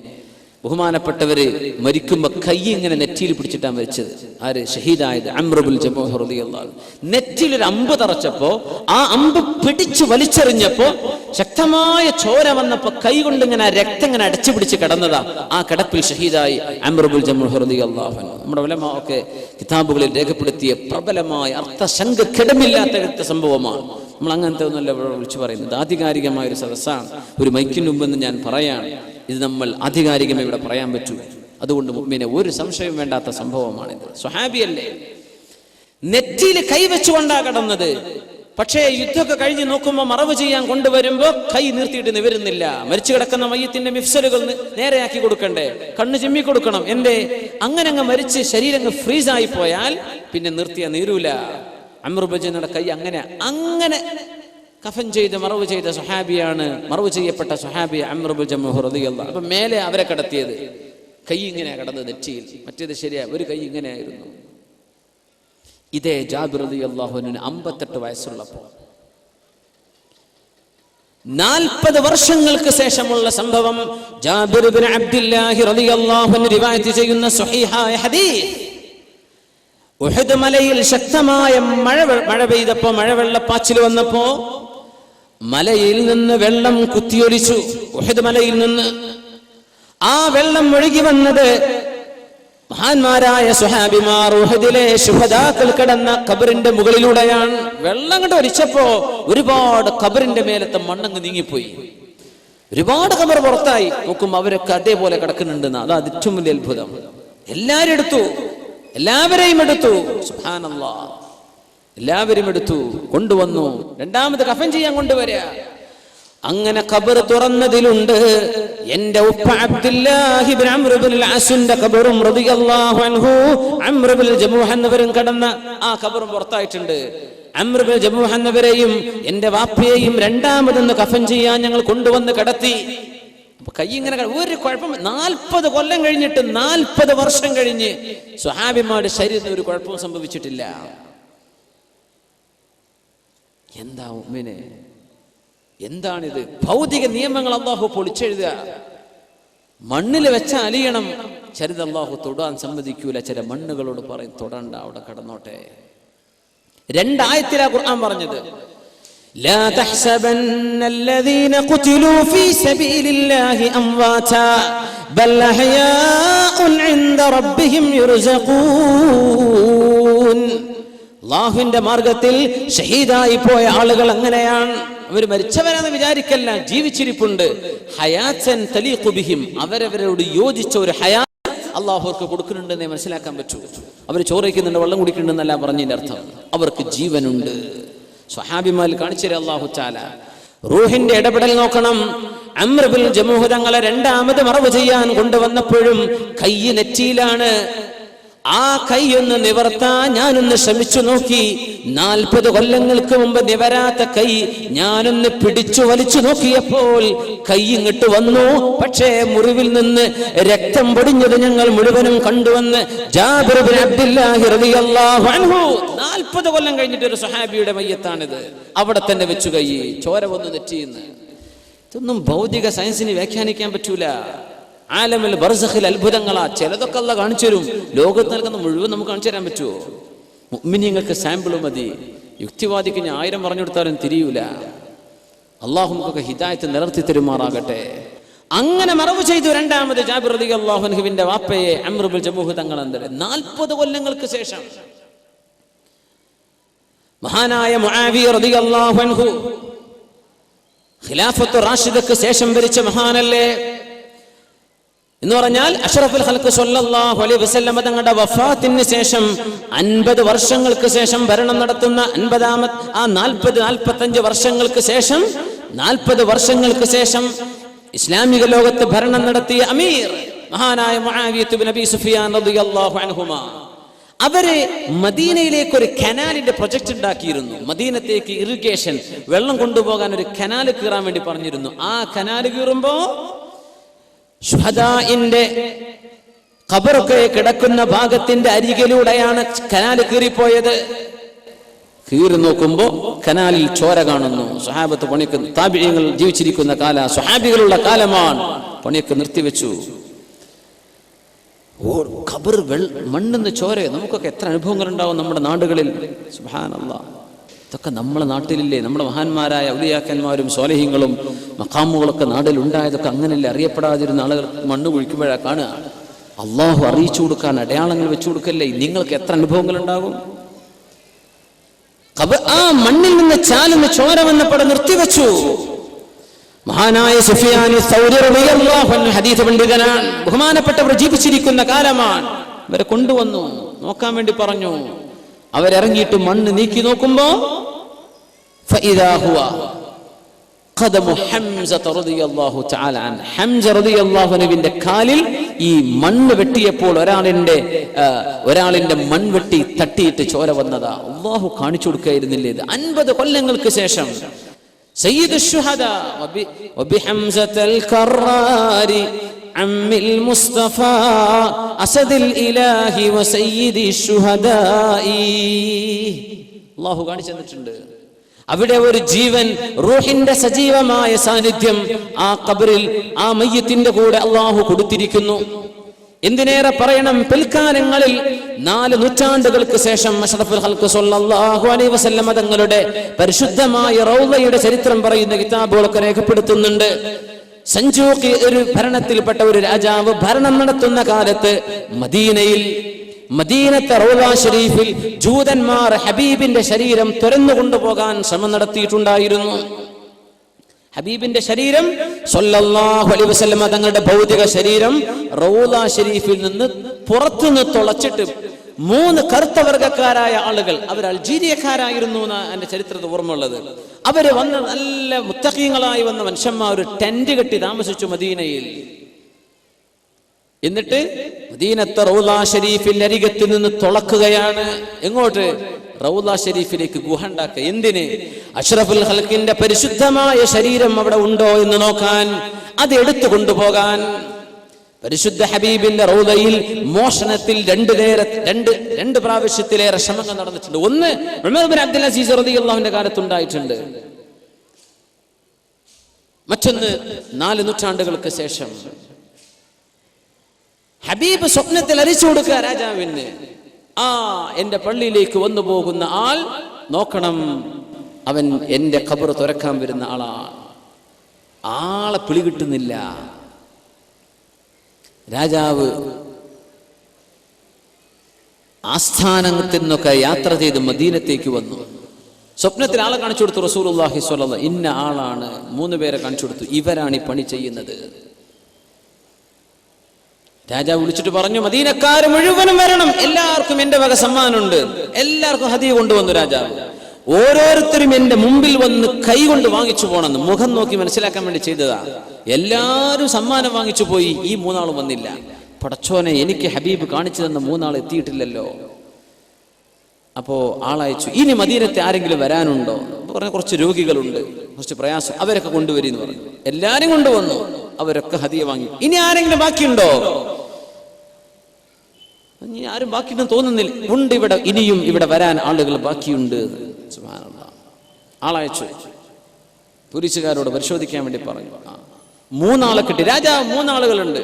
ബഹുമാനപ്പെട്ടവര് മരിക്കുമ്പോ കൈ ഇങ്ങനെ നെറ്റിയിൽ പിടിച്ചിട്ടാണ് മരിച്ചത്. ആര്? ഷഹീദായത് അംർ ഇബ്നുൽ ജമൂഹ് റളിയല്ലാഹു അൻഹു. നെറ്റിയിൽ ഒരു അമ്പ് തറച്ചപ്പോ ആ അമ്പ് പിടിച്ചു വലിച്ചെറിഞ്ഞപ്പോ ശക്തമായ ചോര വന്നപ്പോ കൈ കൊണ്ട് ഇങ്ങനെ രക്തം ഇങ്ങനെ അടച്ചു പിടിച്ച് കിടന്നതാ. ആ കിടപ്പിൽ ഷഹീദായി അംർ ഇബ്നുൽ ജമൂഹ് റളിയല്ലാഹു അൻഹു. നമ്മുടെ ഉലമാ ഒക്കെ കിതാബുകളിൽ രേഖപ്പെടുത്തിയ പ്രബലമായ അർത്ഥശങ്ക കിടമില്ലാത്ത സംഭവമാണ്. നമ്മൾ അങ്ങനത്തെ ഒന്നുമല്ല വിളിച്ചു പറയുന്നത്. ആധികാരികമായ ഒരു സദസ്സാണ്. ഒരു മൈക്കിന് മുമ്പെന്ന് ഞാൻ പറയാണ്, ഇത് നമ്മൾ ആധികാരികമായി ഇവിടെ പറയാൻ പറ്റൂ. അതുകൊണ്ട് മുഅ്മിനെ ഒരു സംശയം വേണ്ടാത്ത സംഭവമാണിത്. സ്വഹാബിയല്ലേ, നെറ്റിയിൽ കൈവച്ചുകൊണ്ടാ കിടന്നത്. പക്ഷേ യുദ്ധമൊക്കെ കഴിഞ്ഞ് നോക്കുമ്പോൾ മറവ് ചെയ്യാൻ കൊണ്ടുവരുമ്പോ കൈ നിർത്തിയിട്ട് നിവരുന്നില്ല. മരിച്ചു കിടക്കുന്ന മയ്യത്തിന്റെ മിഫ്സലുകൾ നേരെയാക്കി കൊടുക്കണ്ടേ, കണ്ണ് ചിമ്മി കൊടുക്കണം. അങ്ങനെ അങ്ങ് മരിച്ച് ശരീരം ഫ്രീസായി പോയാൽ പിന്നെ നിർത്തിയ നീരൂല. അംർ ഇബ്നു ജമൂഹയുടെ കൈ അങ്ങനെ കഫൻ ചെയ്ത് മറവ് ചെയ്ത സ്വഹാബിയാണ്, മറവ് ചെയ്യപ്പെട്ട സ്വഹാബി അംർ ഇബ്നു ജമൂഹ് റളിയല്ലാഹു. അപ്പൊ മേലെ അവരെ കടത്തിയത് കൈ ഇങ്ങനെ കടന്നത് നെറ്റിയിൽ, മറ്റേത് ശരിയാ ഒരു കൈ ഇങ്ങനെയായിരുന്നു. ഇതേ ജാബിർ റളിയല്ലാഹു അൻഹു 58 വയസ്സുള്ളപ്പോ 40 വർഷങ്ങൾക്ക് ശേഷമുള്ള സംഭവം. ജാബിർ ഇബ്നു അബ്ദുല്ലാഹി റളിയല്ലാഹു അൻഹു റിവായത്ത് ചെയ്യുന്ന സ്വഹീഹായ ഹദീസ്. ഉഹദ് മലയിൽ ശക്തമായ മഴ പെയ്തപ്പോ, മഴവെള്ളപ്പാച്ചിൽ വന്നപ്പോ മലയിൽ നിന്ന് വെള്ളം കുത്തിയൊലിച്ചു. ഉഹദ് മലയിൽ നിന്ന് ആ വെള്ളം ഒഴുകി വന്നത് മഹാന്മാരായ സ്വഹാബിമാർ ഉഹദിലെ ശുഹദാക്കൾ കിടന്ന ഖബറിന്റെ മുകളിലൂടെയാണ്. വെള്ളം കൊണ്ട് ഒലിച്ചപ്പോ ഒരുപാട് ഖബറിന്റെ മേലത്തെ മണ്ണങ്ങ് നീങ്ങിപ്പോയി. ഒരുപാട് ഖബർ പുറത്തായി. നോക്കുമ്പോ അവരൊക്കെ അതേപോലെ കിടക്കുന്നുണ്ടെന്ന്. അതാ ഏറ്റവും വലിയ അത്ഭുതം. എല്ലാവരെയും എടുത്തു. സുബ്ഹാനല്ലാഹ്, എല്ലാവരും എടുത്തു, കൊണ്ടുവന്നു. രണ്ടാമത് കഫൻ ചെയ്യാൻ കൊണ്ടുവരിക. അങ്ങനെ ഖബർ തുറന്നതിലുണ്ട് എന്റെ ഉപ്പ അബ്ദുല്ലാഹി ഇബ്നു അംർ ഇബ്നുൽ ആസിന്റെ ഖബറും റളിയല്ലാഹു അൻഹു അംർ ഇബ്നുൽ ജമൂഹ് എന്നവരും കിടന്ന ആ ഖബറും പുറത്തായിട്ടുണ്ട്. അംർ ഇബ്നുൽ ജമൂഹ് എന്നവരെയും എന്റെ വാപ്പയെയും രണ്ടാമതൊന്ന് കഫൻ ചെയ്യാൻ ഞങ്ങൾ കൊണ്ടുവന്ന് കിടത്തി. കൈ ഇങ്ങനെ ഒരു കുഴപ്പം. 40 കൊല്ലം കഴിഞ്ഞിട്ട് 40 വർഷം കഴിഞ്ഞ് സ്വഹാബിമാരുടെ ശരീരത്തിന് ഒരു കുഴപ്പവും സംഭവിച്ചിട്ടില്ല. എന്താ മുഅ്മിനെ, എന്താണിത്? ഭൗതിക നിയമങ്ങൾ അല്ലാഹു പൊളിച്ചെഴുതുക. മണ്ണിൽ വെച്ച അലിയണം. ചിലത് അല്ലാഹു തൊടാൻ സമ്മതിക്കൂല. ചില മണ്ണുകളോട് പറയും തൊടണ്ട, അവിടെ കടന്നോട്ടെ. 2 ആയത്തിലാ ഖുർആൻ പറഞ്ഞത്. لا تحسبن الذين قتلوا في سبيل الله أمواتا بل أحياء عند ربهم يرزقون. അല്ലാഹുവിന്റെ മാർഗത്തിൽ ഷഹീദായി പോയ ആളുകൾ അങ്ങനെയാണ്. അവർ മരിച്ചവരാണെന്ന് വിചാരിക്കല്ല, ജീവിച്ചിരിപ്പുണ്ട്. ഹയാത്തൻ തലീഖു ബിഹിം, അവരവരോട് യോജിച്ച ഒരു ഹയാത്ത് അല്ലാഹു അവർക്ക് കൊടുക്കുന്നുണ്ടെന്നേ മനസ്സിലാക്കാൻ പറ്റൂ. അവർ ചോറയ്ക്കുന്നുണ്ട്, വെള്ളം കുടിക്കുന്നുണ്ടെന്നല്ല പറഞ്ഞതിന്റെ അർത്ഥം. അവർക്ക് ജീവനുണ്ട്. സ്വഹാബിമാൽ കാണിച്ചു തരാം അല്ലാഹു തആല. റൂഹിന്റെ ഇടപെടൽ നോക്കണം. അംർ ഇബ്നുൽ ജമൂഹ് തങ്ങളെ രണ്ടാമത് മറവ് ചെയ്യാൻ കൊണ്ടുവന്നപ്പോഴും കൈ നെറ്റിയിലാണ്. ആ കൈ ഒന്ന് നിവർത്താൻ ഞാനൊന്ന് ശ്രമിച്ചു നോക്കി. 40 കൊല്ലങ്ങൾക്ക് മുമ്പ് നിവരാത്ത കൈ ഞാനൊന്ന് പിടിച്ചു വലിച്ചു നോക്കിയപ്പോൾ കൈ ഇങ്ങോട്ട് വന്നു. പക്ഷേ മുറിവിൽ നിന്ന് രക്തം പൊടിഞ്ഞത് ഞങ്ങൾ മുഴുവനും കണ്ടുവന്ന് ജാബിർ ഇബ്നു അബ്ദുല്ലാഹി റളിയല്ലാഹു അൻഹു. 40 കൊല്ലം കഴിഞ്ഞിട്ട് ഒരു സ്വഹാബിയുടെ മയ്യത്താണിത്. അവിടെ തന്നെ വെച്ചു കൈ, ചോര വന്നു നെറ്റിയെന്ന്. ഇതൊന്നും ഭൗതിക സയൻസിന് വ്യാഖ്യാനിക്കാൻ പറ്റൂല. ആലമിൽ ബർസഖിൽ അത്ഭുതങ്ങളാ. ചിലതൊക്കെ അല്ലാഹു കാണിച്ചു തരും. ലോകത്ത് നൽകുന്ന മുഴുവൻ നമുക്ക് കാണിച്ചു തരാൻ പറ്റുമോ? മുഅ്മിനീങ്ങൾക്ക് സാമ്പിൾ മതി. യുക്തിവാദിക്ക് ഞാൻ 1000 പറഞ്ഞു കൊടുത്താലും തിരിയൂല. അള്ളാഹു നമുക്കൊക്കെ ഹിദായത്ത് നിലർത്തി തരുമാറാകട്ടെ. അങ്ങനെ മറവ് ചെയ്തു രണ്ടാമത് ജാബിർ റളിയല്ലാഹു അൻഹുവിന്റെ വാപ്പയെ അംർ ഇബ്നുൽ ജമൂഹ് തങ്ങൾ. 40 കൊല്ലങ്ങൾക്ക് ശേഷം മഹാനായ മുആവിയ റളിയല്ലാഹു അൻഹു ഖിലാഫത്ത് റാഷിദക്ക് ശേഷം ഭരിച്ച മഹാനല്ലേ. എന്ന് പറഞ്ഞാൽ അഷ്റഫുൽ ഖൽഖ് സ്വല്ലല്ലാഹു അലൈഹി വസല്ലം തങ്ങളുടെ വഫാത്തിന് ശേഷം 50 വർഷങ്ങൾക്ക് ശേഷം ഭരണം നടത്തുന്ന 45 വർഷങ്ങൾക്ക് ശേഷം 40 വർഷങ്ങൾക്ക് ശേഷം ഇസ്ലാമിക ലോകത്ത് ഭരണം നടത്തിയ അമീർ മഹാനായ മുആവിയത്ത് ഇബ്നു അബീ സുഫിയാൻ റളിയല്ലാഹു അൻഹുമാ, അവര് മദീനയിലേക്ക് ഒരു കനാലിന്റെ പ്രൊജക്ട് ഉണ്ടാക്കിയിരുന്നു. മദീനത്തേക്ക് ഇറിഗേഷൻ, വെള്ളം കൊണ്ടുപോകാൻ ഒരു കനാല് കീറാൻ വേണ്ടി പറഞ്ഞിരുന്നു. ആ കനാല് കീറുമ്പോ ശുഹദാഇന്റെ ഖബറൊക്കെ കിടക്കുന്ന ഭാഗത്തിന്റെ അരികിലൂടെയാണ് കനാല് കീറിപ്പോയത്. കീറി നോക്കുമ്പോ കനാലിൽ ചോര കാണുന്നു. സ്വഹാബത്ത് പണിക്ക്, താബിഈങ്ങൾ ജീവിച്ചിരിക്കുന്ന കാല, സ്വഹാബികളുള്ള കാലമാണ്. പണിയൊക്കെ നിർത്തിവെച്ചു. ഖബർ മണ്ണെന്ന് ചോര. നമുക്കൊക്കെ എത്ര അനുഭവങ്ങൾ ഉണ്ടാവും നമ്മുടെ നാടുകളിൽ. സുബ്ഹാനല്ലാഹ്, ഇതൊക്കെ നമ്മളെ നാട്ടിലില്ലേ? നമ്മുടെ മഹാന്മാരായ ഔലിയാക്കന്മാരും സ്വാലിഹീങ്ങളും മഖാമുകളൊക്കെ നാട്ടിൽ ഉണ്ടായതൊക്കെ അങ്ങനെയല്ലേ? അറിയപ്പെടാതിരുന്ന ആളുകൾ മണ്ണ് കുഴിക്കുമ്പോഴാണ് കാണുക. അള്ളാഹു അറിയിച്ചു കൊടുക്കാൻ അടയാളങ്ങൾ വെച്ചു കൊടുക്കല്ലേ? നിങ്ങൾക്ക് എത്ര അനുഭവങ്ങൾ ഉണ്ടാകും? ആ മണ്ണിൽ നിന്ന് ചാലുന്ന ചോര വന്നപ്പോൾ നിർത്തിവെച്ചു. മഹാനായ സുഫിയാനി സൗരി റളിയല്ലാഹു അൻഹു ഹദീസ് പണ്ഡിതനാണ്, ബഹുമാനപ്പെട്ടവർ ജീവിച്ചിരിക്കുന്ന കാലമാണ്. ഇവരെ കൊണ്ടുവന്നു നോക്കാൻ വേണ്ടി പറഞ്ഞു. അവരിറങ്ങിയിട്ട് മണ്ണ് നീക്കി നോക്കുമ്പോ ഫഇദാ ഹുവ ഖദമു ഹംസ റളിയല്ലാഹു തആല അൻ, ഹംസ റളിയല്ലാഹു അൻഹുവിന്റെ കാലിൽ ഈ മണ്ണ് വെട്ടിയപ്പോൾ ഒരാളിന്റെ മൺവെട്ടി തട്ടിയിട്ട് ചോര വന്നതാ. അല്ലാഹു കാണിച്ചു കൊടുക്കായിരുന്നില്ലേ? 50 കൊല്ലങ്ങൾക്ക് ശേഷം സയ്യിദു ശുഹദാ വബിഹംസതൽ കറാരി അമ്മിൽ മുസ്തഫ അസദിൽ ഇലാഹി വസയ്യിദി ശുഹദാഇ, അല്ലാഹു കാണിച്ചു തന്നിട്ടുണ്ട്. അവിടെ ഒരു ജീവൻ, റൂഹിന്റെ സജീവമായ സാന്നിധ്യം ആ ഖബറിൽ ആ മയ്യത്തിന്റെ കൂടെ അല്ലാഹു കൊടുത്തിരിക്കുന്നു. എന്തിനേറെ പറയണം, പിൽക്കാലങ്ങളിൽ 4 നൂറ്റാണ്ടുകൾക്ക് ശേഷം അഷ്റഫുൽ ഖൽഖ് സ്വല്ലല്ലാഹു അലൈഹി വസല്ലം തങ്ങളുടെ പരിശുദ്ധമായ റൗളയുടെ ചരിത്രം പറയുന്ന കിതാബുകളൊക്കെ രേഖപ്പെടുത്തുന്നുണ്ട്. സഞ്ജൂഖി ഒരു ഭരണത്തിൽപ്പെട്ട ഒരു രാജാവ് ഭരണം നടത്തുന്ന കാലത്ത് മദീനത്തെ റൗള ഷരീഫിൽ ജൂതന്മാർ ഹബീബിന്റെ ശരീരം തുരന്നു കൊണ്ടുപോകാൻ ശ്രമം നടത്തിയിട്ടുണ്ടായിരുന്നു. ഹബീബിന്റെ ശരീരം സ്വല്ലല്ലാഹു അലൈഹി വസല്ലം തങ്ങളുടെ ഭൗതിക ശരീരം റൗള ഷരീഫിൽ നിന്ന് പുറത്തുനിന്ന് തുളച്ചിട്ട് 3 കറുത്ത വർഗക്കാരായ ആളുകൾ, അവർ അൾജീരിയക്കാരായിരുന്നു എന്നാണ് എന്റെ ചരിത്രത്തിൽ ഓർമ്മയുള്ളത്. അവര് വന്ന നല്ല മുത്തഖീങ്ങളായി വന്ന മനുഷ്യന്മാർ ഒരു ടെന്റ് കെട്ടി താമസിച്ചു മദീനയിൽ. എന്നിട്ട് മദീനത്തെ റൗള ഷരീഫിന്റെ അരികത്തിൽ നിന്ന് തുളക്കുകയാണ്. എങ്ങോട്ട്? റൗള ഷരീഫിലേക്ക് ഗുഹ ഉണ്ടാക്കുക. എന്തിന്? അഷ്റഫുൽ ഖൽഖിന്റെ പരിശുദ്ധമായ ശരീരം അവിടെ ഉണ്ടോ എന്ന് നോക്കാൻ, അത് എടുത്തു കൊണ്ടുപോകാൻ. പരിശുദ്ധ ഹബീബിന്റെ റൗളയിൽ മോഷണത്തിൽ 2 പ്രാവശ്യത്തിലേറെ ശ്രമങ്ങൾ നടന്നിട്ടുണ്ട്. ഒന്ന് ഉമർ ബിൻ അബ്ദുൽ അസീസ് റളിയല്ലാഹുവിന്റെ കാലത്തുണ്ടായിട്ടുണ്ട്. മറ്റൊന്ന് 4 നൂറ്റാണ്ടുകൾക്ക് ശേഷം ഹബീബ് സ്വപ്നത്തിൽ അറിയിച്ചു കൊടുക്കുക രാജാവിന്, എന്റെ പള്ളിയിലേക്ക് വന്നു പോകുന്ന ആൾ നോക്കണം, അവൻ എന്റെ ഖബർ തുറക്കാൻ വരുന്ന ആളെ പിടികിട്ടുന്നില്ല. രാജാവ് ആസ്ഥാനത്തിൽ നിന്നൊക്കെ യാത്ര ചെയ്ത് മദീനത്തേക്ക് വന്നു. സ്വപ്നത്തിൽ ആളെ കാണിച്ചു കൊടുത്തു റസൂലുള്ളാഹി സ്വല്ലല്ലാഹു അലൈഹി വസല്ലം. ഇന്ന ആളാണ്, 3 പേരെ കാണിച്ചു കൊടുത്തു. ഇവരാണ് ഈ പണി ചെയ്യുന്നത്. രാജാവ് വിളിച്ചിട്ട് പറഞ്ഞു, മദീനക്കാര് മുഴുവനും വരണം, എല്ലാവർക്കും എന്റെ വക സമ്മാനമുണ്ട്. എല്ലാവർക്കും ഹദിയ കൊണ്ടുവന്നു രാജാവ്. ഓരോരുത്തരും എന്റെ മുമ്പിൽ വന്ന് കൈ കൊണ്ട് വാങ്ങിച്ചു പോണെന്ന് മുഖം നോക്കി മനസ്സിലാക്കാൻ വേണ്ടി ചെയ്തതാ. എല്ലാരും സമ്മാനം വാങ്ങിച്ചു പോയി. ഈ 3 ആളും വന്നില്ല. പടച്ചോനെ, എനിക്ക് ഹബീബ് കാണിച്ചു തന്ന 3 ആൾ എത്തിയിട്ടില്ലല്ലോ. അപ്പോ ആളയച്ചു, ഇനി മദീനത്തെ ആരെങ്കിലും വരാനുണ്ടോ? പറഞ്ഞ കുറച്ച് രോഗികളുണ്ട്, കുറച്ച് പ്രയാസം, അവരൊക്കെ കൊണ്ടുവരിന്ന് പറഞ്ഞു. എല്ലാരും കൊണ്ടുവന്നു. അവരൊക്കെ ഹദിയ വാങ്ങി. ഇനി ആരെങ്കിലും ബാക്കിയുണ്ടോ? ഇനി ആരും ബാക്കിയുണ്ടെന്ന് തോന്നുന്നില്ല. ഉണ്ട്, ഇനിയും ഇവിടെ വരാൻ ആളുകൾ ബാക്കിയുണ്ട്. സുബ്ഹാനല്ലാഹ്. ആളയച്ചു, പോലീസുകാരോട് പരിശോധിക്കാൻ വേണ്ടി പറഞ്ഞു. 3 ആളെ കിട്ടി. രാജാവ് 3 ആളുകളുണ്ട്.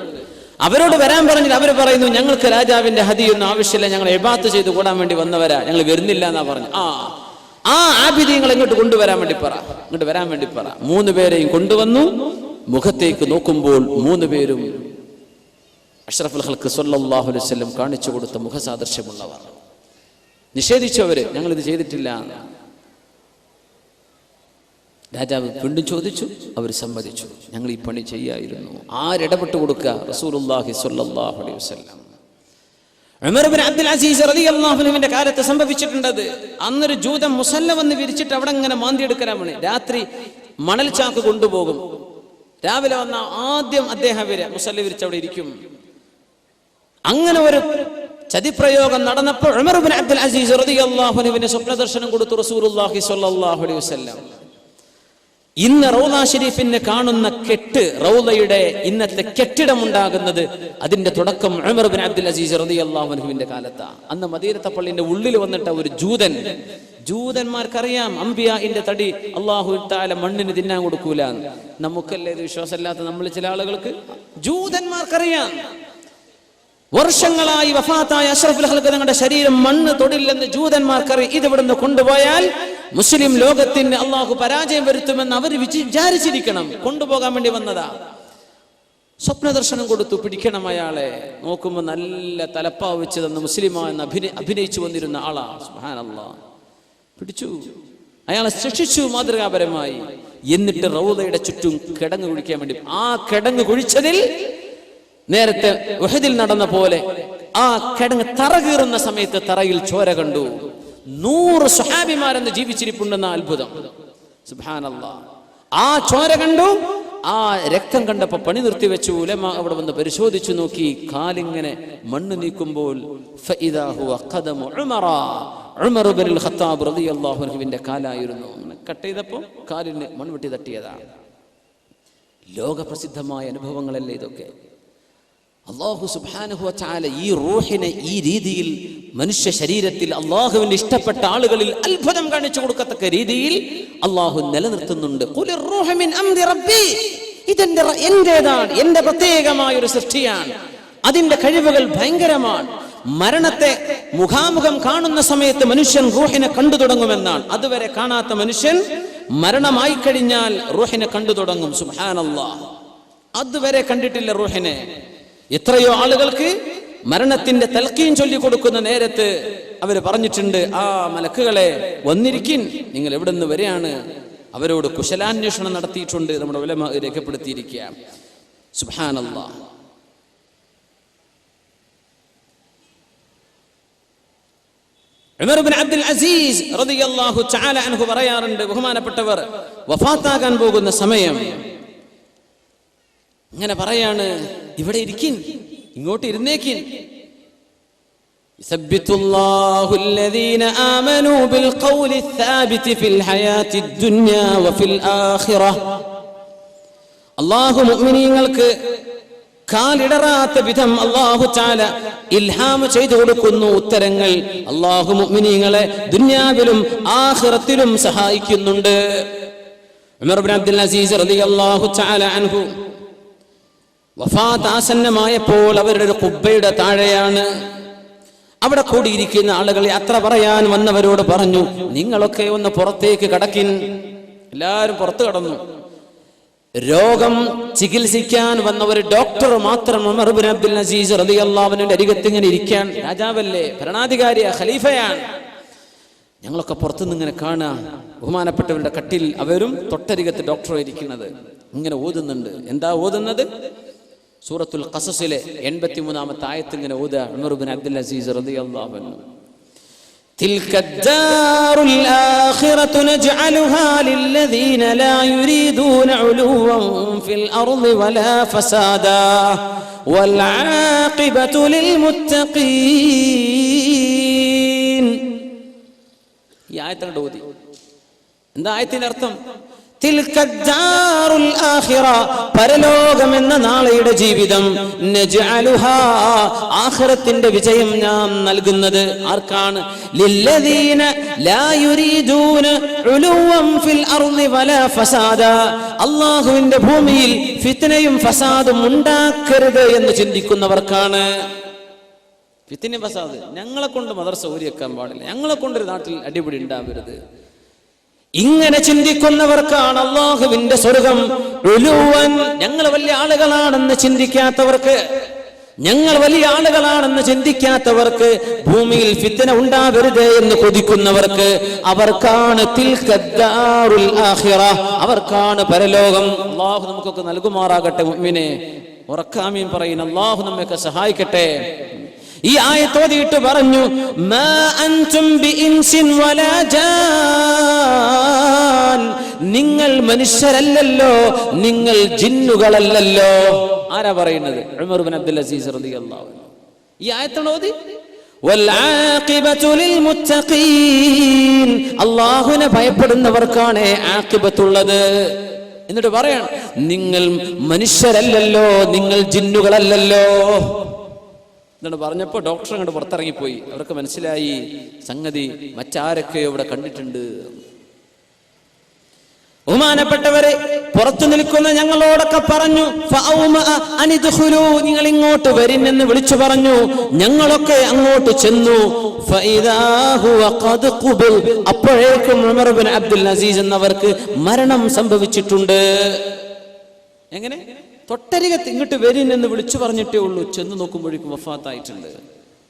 അവരോട് വരാൻ പറഞ്ഞിട്ട് അവർ പറയുന്നു, ഞങ്ങൾക്ക് രാജാവിന്റെ ഹദിയൊന്നും ആവശ്യമില്ല, ഞങ്ങൾ ഇബാദത്ത് ചെയ്ത് കൂടാൻ വേണ്ടി വന്നവരാ, ഞങ്ങൾ വരുന്നില്ല എന്നാ പറഞ്ഞു. ആബിദീങ്ങൾ ഇങ്ങോട്ട് കൊണ്ടുവരാൻ വേണ്ടി പറ, ഇങ്ങോട്ട് വരാൻ വേണ്ടി പറ. 3 പേരെയും കൊണ്ടുവന്നു. മുഖത്തേക്ക് നോക്കുമ്പോൾ 3 പേരും അഷ്റഫുൽ ഖൽഖ് സ്വല്ലല്ലാഹു അലൈഹി വസല്ലം കാണിച്ചു കൊടുത്ത മുഖസാദൃശ്യമുള്ളവർ. നിഷേധിച്ചവര്, ഞങ്ങൾ ഇത് ചെയ്തിട്ടില്ല. രാജാവ് വീണ്ടും ചോദിച്ചു. അവർ സമ്മതിച്ചു, ഞങ്ങൾ ഈ പണി ചെയ്യായിരുന്നു. ആരിടപെട്ട് കൊടുക്കുക? റസൂലുള്ളാഹി സ്വല്ലല്ലാഹു അലൈഹി വസല്ലം. ഉമർ ഇബ്നു അബ്ദുൽ അസീസ് റളിയല്ലാഹു അൻഹുവിന്റെ കാലത്ത് സംഭവിച്ചിട്ടുണ്ടത്. അന്നൊരു ജൂതൻ മുസല്ല വന്ന് വിരിച്ചിട്ട് അവിടെ ഇങ്ങനെ മാന്തിയെടുക്കാനാണ്. രാത്രി മണൽ ചാക്ക് കൊണ്ടുപോകും. രാവിലെ വന്ന ആദ്യം അദ്ദേഹം മുസല്ല വിരിച്ച് അവിടെ ഇരിക്കും. അങ്ങനെ ഒരു ചതിപ്രയോഗം നടന്നപ്പോൾ ഉമർ ഇബ്നു അബ്ദുൽ അസീസ് റളിയല്ലാഹു അൻഹുവിന് സ്വപ്ന ദർശനം കൊടുത്തു റസൂലുള്ളാഹി സ്വല്ലല്ലാഹു അലൈഹി വസല്ലം. ഇന്ന് റൗള ഷരീഫിന് കാണുന്ന കെട്ട്, റൗളയുടെ ഇന്നത്തെ കെട്ടിടമുണ്ടാകുന്നത് അതിന്റെ തുടക്കം ഉമർ ഇബ്നു അബ്ദുൽ അസീസ് റളിയല്ലാഹു അൻഹുവിന്റെ കാലത്താണ്. അന്ന് മദീനത്തെ പള്ളിന്റെ ഉള്ളിൽ വന്നിട്ട് ഒരു ജൂതന്മാർക്കറിയാം അംബിയാഇന്റെ തടി അല്ലാഹു തആല മണ്ണിന് തിന്നാൻ കൊടുക്കൂല. നമുക്കല്ലേ ഇത് വിശ്വാസമില്ലാത്ത നമ്മൾ ചില ആളുകൾക്ക്? ജൂതന്മാർക്കറിയാം വർഷങ്ങളായി വഫാത്തായ അഷ്റഫുൽ ഖൽഖ് തങ്ങളുടെ ശരീരം മണ്ണ് തൊടില്ലെന്ന് ജൂതന്മാർക്കറിയാം. ഇത് ഇവിടുന്ന് കൊണ്ടുപോയാൽ മുസ്ലിം ലോകത്തിന് അള്ളാഹു പരാജയം വരുത്തുമെന്ന് അവർ വിചാരിച്ചിരിക്കണം. കൊണ്ടുപോകാൻ വേണ്ടി വന്നതാ. സ്വപ്ന ദർശനം കൊടുത്തു, പിടിക്കണം അയാളെ. നോക്കുമ്പോൾ നല്ല തലപ്പാവ് വെച്ച് തന്ന മുസ്ലിമാന്ന് അഭിനയിച്ചു വന്നിരുന്ന ആളാ. സുബ്ഹാനല്ലാഹ്. പിടിച്ചു, അയാളെ ശിക്ഷിച്ചു മാതൃകാപരമായി. എന്നിട്ട് റൗളയുടെ ചുറ്റും കിടങ്ങ് കുഴിക്കാൻ വേണ്ടി, ആ കിടങ്ങ് കുഴിച്ചതിൽ നേരത്തെ ഉഹദിൽ നടന്ന പോലെ ആ കിടങ്ങ് തറ കീറുന്ന സമയത്ത് തറയിൽ ചോര കണ്ടു. 100 സ്വഹാബിമാരെന്ന് ജീവിച്ചിരിപ്പുണ്ടെന്ന അത്ഭുതം. സുബ്ഹാനല്ലാഹ്. ആ ചോര കണ്ടു. ആ രക്തം കണ്ടപ്പോ പണി നിർത്തിവെച്ചു. ഉലമ അവിടെ വന്ന് പരിശോധിച്ചു നോക്കി. കാലിങ്ങനെ മണ്ണ് നീക്കുമ്പോൾ ഫഇദാ ഹുവ ഖദമു ഉമർ ഇബ്നുൽ ഖത്താബ് റളിയല്ലാഹു അൻഹുവിന്റെ കാലായിരുന്നു. കട്ട് ചെയ്തപ്പോൾ കാലിന് മൺവെട്ടി തട്ടിയതാണ്. ലോകപ്രസിദ്ധമായ അനുഭവങ്ങളല്ലേ ഇതൊക്കെ. അല്ലാഹു സുബ്ഹാനഹു വ തആല ഈ റൂഹിനെ ഈ രീതിയിൽ മനുഷ്യ ശരീരത്തിൽ അല്ലാഹുവിന് ഇഷ്ടപ്പെട്ട ആളുകളിൽ അത്ഭുതം കാണിച്ചു കൊടുക്കത്തക്ക രീതിയിൽ അല്ലാഹു നിലനിർത്തുന്നുണ്ട്. ഖുലിർ റൂഹു മിൻ അംരി റബ്ബി. ഇതെന്റെ എന്റേതാണ്, എന്റെ പ്രത്യേകമായ ഒരു സൃഷ്ടിയാണ്. അതിന്റെ കഴിവുകൾ ഭയങ്കരമാണ്. മരണത്തെ മുഖാമുഖം കാണുന്ന സമയത്ത് മനുഷ്യൻ റൂഹിനെ കണ്ടു തുടങ്ങുമെന്നാണ്. അതുവരെ കാണാത്ത മനുഷ്യൻ മരണമായി കഴിഞ്ഞാൽ റൂഹിനെ കണ്ടു തുടങ്ങും. സുബ്ഹാനല്ലാഹ്. അതുവരെ കണ്ടിട്ടില്ല റൂഹിനെ. എത്രയോ ആളുകൾക്ക് മരണത്തിന്റെ തൽക്കീൻ ചൊല്ലി കൊടുക്കുന്ന നേരത്ത് അവര് പറഞ്ഞിട്ടുണ്ട്, ആ മലക്കുകളെ വന്നിരിക്കിൻ, നിങ്ങൾ എവിടെ നിന്ന് വരെയാണ്? അവരോട് കുശലാന്വേഷണം നടത്തിയിട്ടുണ്ട്. നമ്മുടെ ഉലമ രേഖപ്പെടുത്തിയിരിക്കുക. സുബ്ഹാനല്ലാഹ്. ഉമർ ഇബ്നു അബ്ദുൽ അസീസ് റളിയല്ലാഹു തആല അൻഹു പറയാറുണ്ട്, ബഹുമാനപ്പെട്ടവർ വഫാത്താകാൻ പോകുന്ന സമയം ഇങ്ങനെ പറയാണ്, ഇവിടെ ഇരിക്കിൻ, ഇങ്ങോട്ട് ഇരുന്നേക്കിൻ. യുസബ്ബിതുല്ലാഹു അല്ലദീന ആമനൂ ബിൽ ഖൗലി الثാബിതി ഫിൽ ഹയാത്തി ദുനിയ വഫിൽ ആഖിറ. അല്ലാഹു മുഅ്മിനീങ്ങൾക്ക് കാലിടറാത്ത വിധം അല്ലാഹു തആല ഇൽഹാം ചെയ്തു കൊടുക്കുന്നു ഉത്തരങ്ങൾ. അല്ലാഹു മുഅ്മിനീങ്ങളെ ദുനിയാവിലും ആഖിറത്തിലും സഹായിക്കുന്നുണ്ട്. ഉമർ ഇബ്നു അബ്ദുൽ അസീസ് റളിയല്ലാഹു തആല അൻഹു വഫാത്ത് ആസന്നമായപ്പോൾ അവരുടെ ഒരു ഖുബ്ബയുടെ താഴെയാണ്. അവിടെ കൂടിയിരിക്കുന്ന ആളുകൾ യാത്ര പറയാൻ വന്നവരോട് പറഞ്ഞു, നിങ്ങളൊക്കെ ഒന്ന് പുറത്തേക്ക് കടക്കിൻ. എല്ലാവരും പുറത്തു കടന്നു. രോഗം ചികിത്സിക്കാൻ വന്ന ഒരു ഡോക്ടർ മാത്രം ഉമർ ഇബ്നു അബ്ദുൽ അസീസ് റളിയല്ലാഹു അൻഹുവിന്റെ അരികത്ത് ഇങ്ങനെ ഇരിക്കാൻ. രാജാവല്ലേ, ഭരണാധികാരിയാ, ഖലീഫയാണ്. ഞങ്ങളൊക്കെ പുറത്തുനിന്ന് ഇങ്ങനെ കാണാം. ബഹുമാനപ്പെട്ടവരുടെ കട്ടിൽ അവരും തൊട്ടരികത്ത് ഡോക്ടർ ഇരിക്കുന്നത്. ഇങ്ങനെ ഓതുന്നുണ്ട്. എന്താ ഓതുന്നത്? സൂറത്തുൽ ഖസസിലെ 83-ാമത്തെ ആയത്ത് ഇങ്ങനെ ഓതുക ഉമർ ഇബ്നു അബ്ദുൽ അസീസ് റളിയല്ലാഹു അൻഹു. تلك الدار الآخرة نجعلها للذين لا يريدون علوا في الأرض ولا فسادا والعاقبة للمتقين. ഈ ആയത്തിനെ ഓതി. എന്താ ആയത്തിന്റെ അർത്ഥം? തിൽക്കദ്ദാറുൽ ആഖിറ, പരലോകം എന്ന നാളെയുടെ ജീവിതം, നജ്അലുഹാ, ആഖിറത്തിന്റെ വിജയം നാം നൽകുന്നത് ആർക്കാണ്? ലില്ലദീന ലാ യുരീദൂന ഉലുവൻ ഫിൽ അർളി വലാ ഫസാദ, അല്ലാഹുവിന്റെ ഭൂമിയിൽ ഫിത്നയും ഫസാദും ഉണ്ടാക്കരുത് എന്ന് ചിന്തിക്കുന്നവർക്കാണ്. ഫിത്നയും ഫസാദ്, ഞങ്ങളെ കൊണ്ട് മദ്രസ ഊരിയേക്കാൻ പാടില്ല, ഞങ്ങളെ കൊണ്ടൊരു നാട്ടിൽ അടിപിടി ഉണ്ടാവരുത്, ഇങ്ങനെ ചിന്തിക്കുന്നവർക്കാണ് അല്ലാഹുവിന്റെ സ്വർഗം. ഉലുവൻ, ഞങ്ങൾ വലിയ ആളുകളാണെന്ന് ചിന്തിക്കാത്തവർക്ക്, ഞങ്ങൾ വലിയ ആളുകളാണെന്ന് ചിന്തിക്കാത്തവർക്ക്, ഭൂമിയിൽ ഫിത്ന ഉണ്ടാവരുത് എന്ന് കൊതിക്കുന്നവർക്ക്, അവർക്കാണ് തിൽക്കദ്ദാറുൽ ആഖിറ, അവർക്കാണ് പരലോകം. അല്ലാഹു നമുക്കൊക്കെ നൽകുമാറാകട്ടെ. മുഅ്മിനെ ഉറക്കാമീൻ പറയുന്ന അല്ലാഹു നമ്മയൊക്കെ സഹായിക്കട്ടെ. ഈ ആയത്ത് ഓതിയിട്ട് പറഞ്ഞു, മാ അൻതും ബിഇൻസിൻ വലാ ജാൻ, നിങ്ങൾ മനുഷ്യരല്ലല്ലോ, നിങ്ങൾ ജിന്നുകളല്ലല്ലോ. ആരാ പറയുന്നത്? ഉമർ ഇബ്നു അബ്ദുൽ അസീസ് റളിയല്ലാഹു അൻഹു. ഈ ആയത്താണ് ഓതി. വൽആഖിബതു ലിൽമുത്തഖീൻ, അല്ലാഹുവിനെ ഭയപ്പെടുന്നവർക്കാണ് ആഖിബത്തുള്ളത്. എന്നിട്ട് പറയാണ്, നിങ്ങൾ മനുഷ്യരല്ലല്ലോ, നിങ്ങൾ ജിന്നുകളല്ലല്ലോ. എന്നിട്ട് പറഞ്ഞപ്പോ ഡോക്ടർ അങ്ങോട്ട് പുറത്തിറങ്ങിപ്പോയി. അവർക്ക് മനസ്സിലായി സംഗതി മറ്റാരൊക്കെ ഇവിടെ കണ്ടിട്ടുണ്ട്. ബഹുമാനപ്പെട്ടവരെ, പുറത്തു നിൽക്കുന്ന ഞങ്ങളോടൊക്കെ പറഞ്ഞു, നിങ്ങൾ ഇങ്ങോട്ട് വരിന്നെന്ന് വിളിച്ചു പറഞ്ഞു. ഞങ്ങളൊക്കെ അങ്ങോട്ട് ചെന്നു. അപ്പോഴേക്കും ഉമർ ഇബ്നു അബ്ദുൽ അസീസ് എന്നവർക്ക് മരണം സംഭവിച്ചിട്ടുണ്ട്. എങ്ങനെ? തൊട്ടരികത്ത് ഇങ്ങോട്ട് വരിന്നെന്ന് വിളിച്ചു പറഞ്ഞിട്ടേ ഉള്ളൂ. ചെന്ന് നോക്കുമ്പോഴേക്കും വഫാത്തായിട്ടുണ്ട്.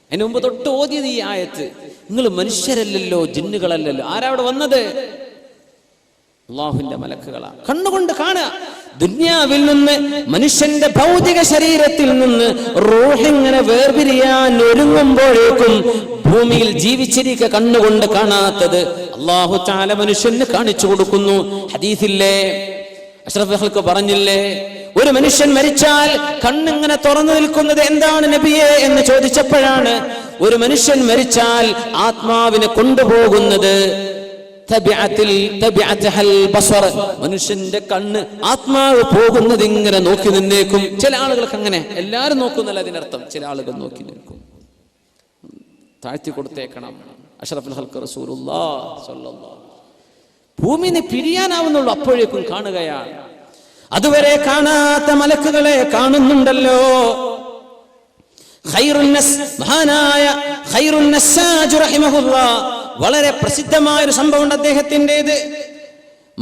അതിന് മുമ്പ് തൊട്ട് ഓതിയത് ഈ ആയത്ത്, നിങ്ങൾ മനുഷ്യരല്ലല്ലോ, ജിന്നുകളല്ലല്ലോ. ആരാ അവിടെ വന്നത്? അല്ലാഹുവിന്റെ മലക്കുകളാണ്. കണ്ണുകൊണ്ട് കാണുക. ദുനിയാവിൽ നിന്ന്, മനുഷ്യന്റെ ഭൗതിക ശരീരത്തിൽ നിന്ന് റൂഹ് ഇങ്ങനെ വേർപിരിയാൻ ഒരുങ്ങുമ്പോഴേക്കും ഭൂമിയിൽ ജീവിച്ചിരിക്കുക കണ്ണുകൊണ്ട് കാണാത്തത് അല്ലാഹു തആല മനുഷ്യന് കാണിച്ചു കൊടുക്കുന്നു. ഹദീസില്ലേ, അഷ്റഫുൽ ഖൽഖ് പറഞ്ഞില്ലേ, ഒരു മനുഷ്യൻ മരിച്ചാൽ കണ്ണിങ്ങനെ തുറന്നു നിൽക്കുന്നത് എന്താണ് നബിയെ എന്ന് ചോദിച്ചപ്പോഴാണ്, ഒരു മനുഷ്യൻ മരിച്ചാൽ ആത്മാവിനെ കൊണ്ടുപോകുന്നത് മനുഷ്യന്റെ കണ്ണ്, ആത്മാവ് പോകുന്നത് ഇങ്ങനെ നോക്കി നിന്നേക്കും. ചില ആളുകൾക്ക് അങ്ങനെ, എല്ലാവരും നോക്കുന്നല്ല അതിനർത്ഥം, ചില ആളുകൾ നോക്കി നിൽക്കും. താഴ്ത്തി കൊടുത്തേക്കണം. അഷ്റഫുൽ ഖൽഖ് റസൂലുള്ളാഹി സ്വല്ലല്ലാഹു. ഭൂമിനെ പിരിയാനാവുന്നുള്ളൂ, അപ്പോഴേക്കും കാണുകയാണ്. അതുവരെ കാണാത്ത മലക്കുകളെ കാണുന്നുണ്ടല്ലോ. മഹാനായ ഖൈറുൻ നസ്സാജ് റഹിമഹുല്ലാഹ്, വളരെ പ്രസിദ്ധമായ ഒരു സംഭവമുണ്ട് അദ്ദേഹത്തിൻ്റെത്.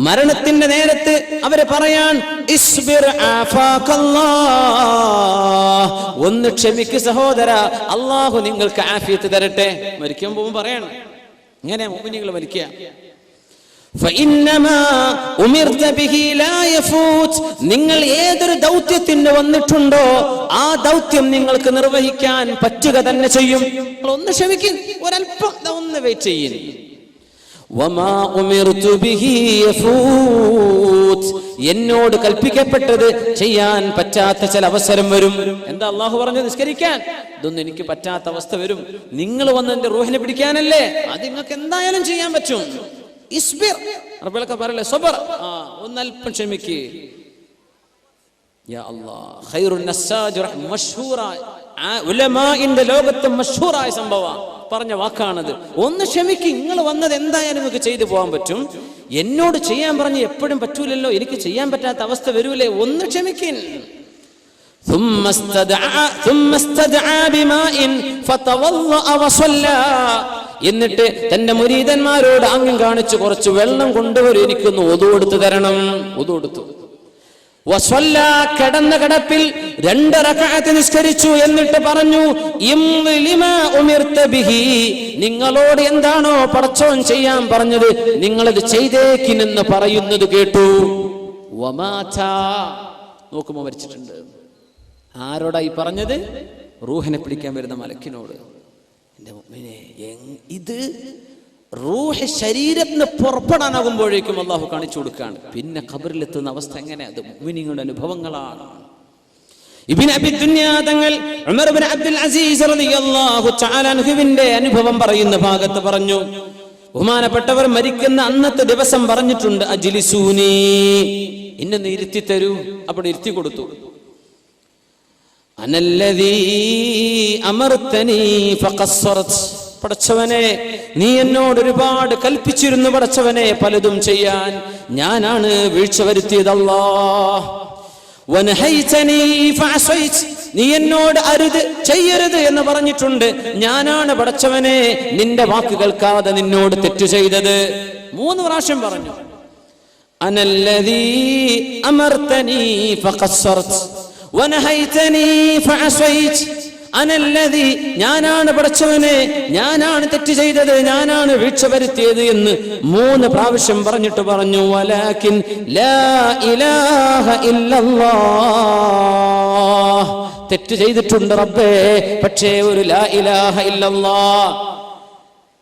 മരണത്തിന്റെ നേരത്ത് അവര് പറയാൻ, ഇസ്ബിർ ആഫാകല്ലാഹ്, ഒന്ന് ക്ഷമിക്ക് സഹോദര, അല്ലാഹു നിങ്ങൾക്ക് ആഫിയത്ത് തരട്ടെ. മരിക്കാൻ പോകുമ്പോൾ പറയണം, ഇങ്ങനെ മുഅ്മിനീങ്ങൾ മരിക്കുക. നിങ്ങൾ ഏതൊരു ദൗത്യത്തിന് വന്നിട്ടുണ്ടോ ആ ദൗത്യം നിങ്ങൾക്ക് നിർവഹിക്കാൻ പറ്റുക തന്നെ ചെയ്യും. നിങ്ങൾ ഒന്ന് ക്ഷമിക്കും, ഒരല്പം ഒന്ന് വെയിറ്റ് ചെയ്യും. എന്നോട് കൽപ്പിക്കപ്പെട്ടത് ചെയ്യാൻ പറ്റാത്ത ചില അവസരം വരും. എന്താ അള്ളാഹു പറഞ്ഞു? നിസ്കരിക്കാൻ. ഇതൊന്നും എനിക്ക് പറ്റാത്ത അവസ്ഥ വരും. നിങ്ങൾ വന്ന് എന്റെ റൂഹിനെ പിടിക്കാനല്ലേ, അത് നിങ്ങൾക്ക് എന്തായാലും ചെയ്യാൻ പറ്റും. ഇസ്ബിർ, റബ്ബിലൊക്കെ പറയല്ലേ, സബർ, ഒന്നല്പം ക്ഷമിക്ക്. യാ അല്ലാഹ്, ഖൈറുൻ നസ്സാജ് മശ്ഹൂറായ ഉലമാഇന്റെ ലോകത്തെ മശ്ഹൂറായ സംഭവം പറഞ്ഞ വാക്കാണത്. ഒന്ന് ക്ഷമിക്ക്, നിങ്ങൾ വന്നത് എന്തായാലും നിങ്ങൾക്ക് ചെയ്തു പോകാൻ പറ്റും. എന്നോട് ചെയ്യാൻ പറഞ്ഞ് എപ്പോഴും പറ്റൂലല്ലോ, എനിക്ക് ചെയ്യാൻ പറ്റാത്ത അവസ്ഥ വരൂലേ, ഒന്ന് ക്ഷമിക്കിൻ. എന്നിട്ട് തന്റെ മുരീദന്മാരോട് ആംഗ്യം കാണിച്ച് കുറച്ച് വെള്ളം കൊണ്ടുവരും, എനിക്കൊന്ന് ഒതു കൊടുത്തു തരണം. ഒതു കൊടുത്തു. കിടന്ന കിടപ്പിൽ 2 റക്അത്ത് നിസ്കരിച്ചു. എന്നിട്ട് പറഞ്ഞു, നിങ്ങളോട് എന്താണോ പടച്ചോൻ ചെയ്യാൻ പറഞ്ഞത് നിങ്ങളത് ചെയ്തേക്കിനെന്ന് പറയുന്നത് കേട്ടു. നോക്കുമ്പോ മരിച്ചിട്ടുണ്ട്. ആരോടായി പറഞ്ഞത്? റൂഹിനെ പിടിക്കാൻ വരുന്ന മലക്കിനോട്. എന്റെ മുഅ്മിനേ, ഇത് റൂഹ് ശരീരത്തിന് പുറപ്പെടാനാകുമ്പോഴേക്കും അള്ളാഹു കാണിച്ചു കൊടുക്കുകയാണ്. പിന്നെ ഖബറിലെത്തുന്ന അവസ്ഥ എങ്ങനെ? അത് മുഅ്മിനീങ്ങളുടെ അനുഭവങ്ങളാണ്. ഇബ്നു അബി ദുനിയ തങ്ങൾ ഉമർ ഇബ്നു അബ്ദുൽ അസീസ് റളിയല്ലാഹു തആല അൻഹുവിന്റെ അനുഭവം പറയുന്ന ഭാഗത്ത് പറഞ്ഞു, ബഹുമാനപ്പെട്ടവർ മരിക്കുന്ന അന്നത്തെ ദിവസം പറഞ്ഞിട്ടുണ്ട്, അജ്ലിസൂനി, എന്നെ ഇരുത്തി തരൂ. അപ്പോൾ ഇരുത്തി കൊടുത്തു. അനല്ലദീ അമർതനി ഫഖസ്സറത്, പടച്ചവനെ നീ എന്നോട് ഒരുപാട് കൽപ്പിച്ചിരുന്നു പടച്ചവനെ പലതും ചെയ്യാൻ, ഞാനാണ് വീഴ്ച വരുത്തിയത്. അല്ലാഹ് വനഹൈതനി ഫഅസൈത്, നീ എന്നോട് അരുത് ചെയ്യരുത് എന്ന് പറഞ്ഞിട്ടുണ്ട്, ഞാനാണ് പടച്ചവനെ നിന്റെ വാക്ക് കേൾക്കാതെ നിന്നോട് തെറ്റു ചെയ്തത്. 3 പ്രാവശ്യം പറഞ്ഞു. അനല്ലദീ അമർതനി ഫഖസ്സറത് വനഹൈതനി ഫഅസൈത് അനല്ലദി, ഞാനാണ് പടച്ചവനെ, ഞാനാണ് തെറ്റ് ചെയ്തത്, ഞാനാണ് വീഴ്ച വരുത്തിയത് എന്ന് 3 പ്രാവശ്യം പറഞ്ഞിട്ട് പറഞ്ഞു വലാകിൻ ലാ ഇലാഹ ഇല്ലല്ലാഹ്, തെറ്റ് ചെയ്തിട്ടുണ്ട് റബ്ബേ, പക്ഷേ ഒരു ലാ ഇലാഹ ഇല്ലല്ലാഹ്.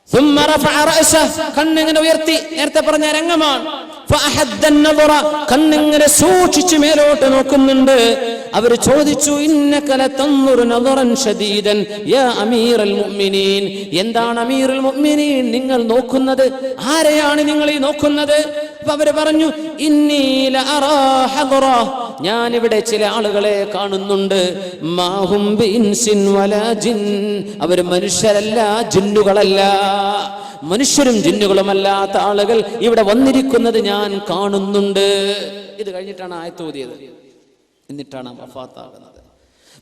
ثم رفع رأسه, കണ്ണിങ്ങനെ ഉയർത്തി, നേരത്തെ പറഞ്ഞ രംഗമാണ്. فأحد النظر, കണ്ണിങ്ങനെ സൂക്ഷിച്ച് മേലോട്ട് നോക്കുന്നുണ്ട്. അവർ ചോദിച്ചു ഇന്നക ലതൻദുറു നദറൻ ശദീദൻ യാ അമീറൽ മുഅ്മിനീൻ, എന്താണ് അമീറുൽ മുഅ്മിനീൻ നിങ്ങൾ നോക്കുന്നത്, ആരെയാണ് നിങ്ങൾ ഈ നോക്കുന്നത്? അപ്പോൾ അവർ പറഞ്ഞു ഇന്നി ലഅറാ ഹദറ, ഞാൻ ഇവിടെ ചില ആളുകളെ കാണുന്നുണ്ട്. മാഹും ബിഇൻസിൻ വലാ ജിൻ, അവർ മനുഷ്യരല്ല ജിന്നുകളല്ല, മനുഷ്യരും ജിന്നുകളുമല്ലാത്ത ആളുകൾ ഇവിടെ വന്നിരിക്കുന്നത് ഞാൻ കാണുന്നുണ്ട്. ഇത് കഴിഞ്ഞിട്ടാണ് ആയത്ത് ഓതിയത്, എന്നിട്ടാണ് വഫാത്താകുന്നത്.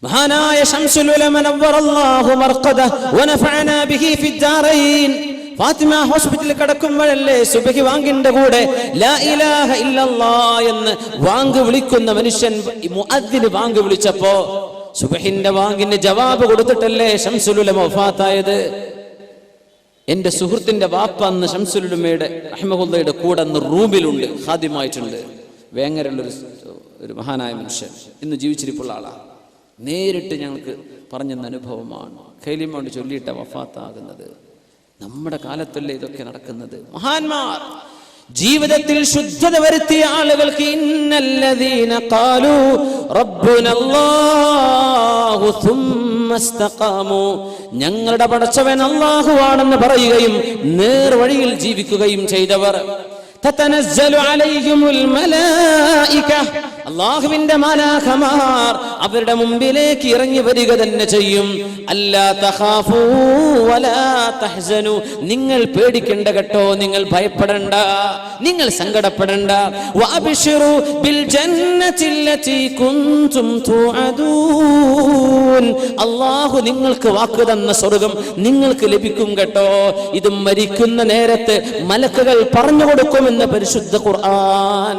മഹാനായ ശംസുൽ ഉലമ നവ്വറല്ലാഹു മർഖദഹു വനഫഅനാ ബിഹി ഫിദ്ദാറൈൻ, ഫാത്തിമ ഹോസ്പിറ്റലിൽ കിടക്കുമ്പോഴല്ലേ സുബഹി വാങ്കിന്റെ കൂടെ ലാ ഇലാഹ ഇല്ലല്ലാഹ് എന്ന് വാങ്ക് വിളിക്കുന്ന മനുഷ്യൻ മുഅദ്ദിന് വാങ്ക് വിളിച്ചപ്പോ സുബഹിന്റെ വാങ്കിന് ജവാബ് കൊടുത്തിട്ടല്ലേ ശംസുൽ ഉലമ വഫാത്തായത്. എന്റെ സുഹൃത്തിന്റെ വാപ്പ അന്ന് ശംസുൽ ഉലമയുടെ റഹ്മഹുള്ളയുടെ കൂടെ അന്ന് റൂമിലുണ്ട്, ഖാദിമായിട്ടുണ്ട്. വേങ്ങരയുള്ളൊരു മഹാനായ മനുഷ്യൻ, ഇന്ന് ജീവിച്ചിരിപ്പുള്ള ആളാണ്. നേരിട്ട് ഞങ്ങൾക്ക് പറഞ്ഞെന്ന അനുഭവമാണ്. ഖൈലിമ കൊണ്ട് ചൊല്ലിയിട്ട വഫാത്താകുന്നത്. നമ്മുടെ കാലത്തല്ലേ ഇതൊക്കെ നടക്കുന്നത്? മഹാന്മാർ ജീവിതത്തിൽ ശുദ്ധത വരുത്തിയ ആളുകൾക്ക് ഇന്നല്ലദീന ഖാലൂ റബ്ബുനല്ലാഹു സുമ്മ ഇസ്തഖാമു, ഞങ്ങളുടെ പടച്ചവൻ അല്ലാഹുവാണെന്ന് പറയുകയും നേർവഴിയിൽ ജീവിക്കുകയും ചെയ്തവർ, തതനസ്സലു അലൈഹിമുൽ മലായിക, അല്ലാഹുവിന്റെ മലാഖമാർ അവരുടെ മുമ്പിലേക്ക് ഇറങ്ങി വരിക തന്നെ ചെയ്യും. അല്ലാ തഖാഫൂ വലാ തഹ്സനു, നിങ്ങൾ പേടിക്കണ്ട കേട്ടോ, നിങ്ങൾ ഭയപ്പെടണ്ട, നിങ്ങൾ സങ്കടപ്പെടണ്ട. വഅബ്ശിറൂ ബിൽ ജന്നത്തി അല്ലതി കുൻതും തുഅദൂൻ, അല്ലാഹു നിങ്ങൾക്ക് വാക്ക് തന്ന സ്വർഗ്ഗം നിങ്ങൾക്ക് ലഭിക്കും കേട്ടോ. ഇത് മരിക്കുന്ന നേരത്ത് മലക്കുകൾ പറഞ്ഞു കൊടുക്കുമെന്ന് പരിശുദ്ധ ഖുർആൻ.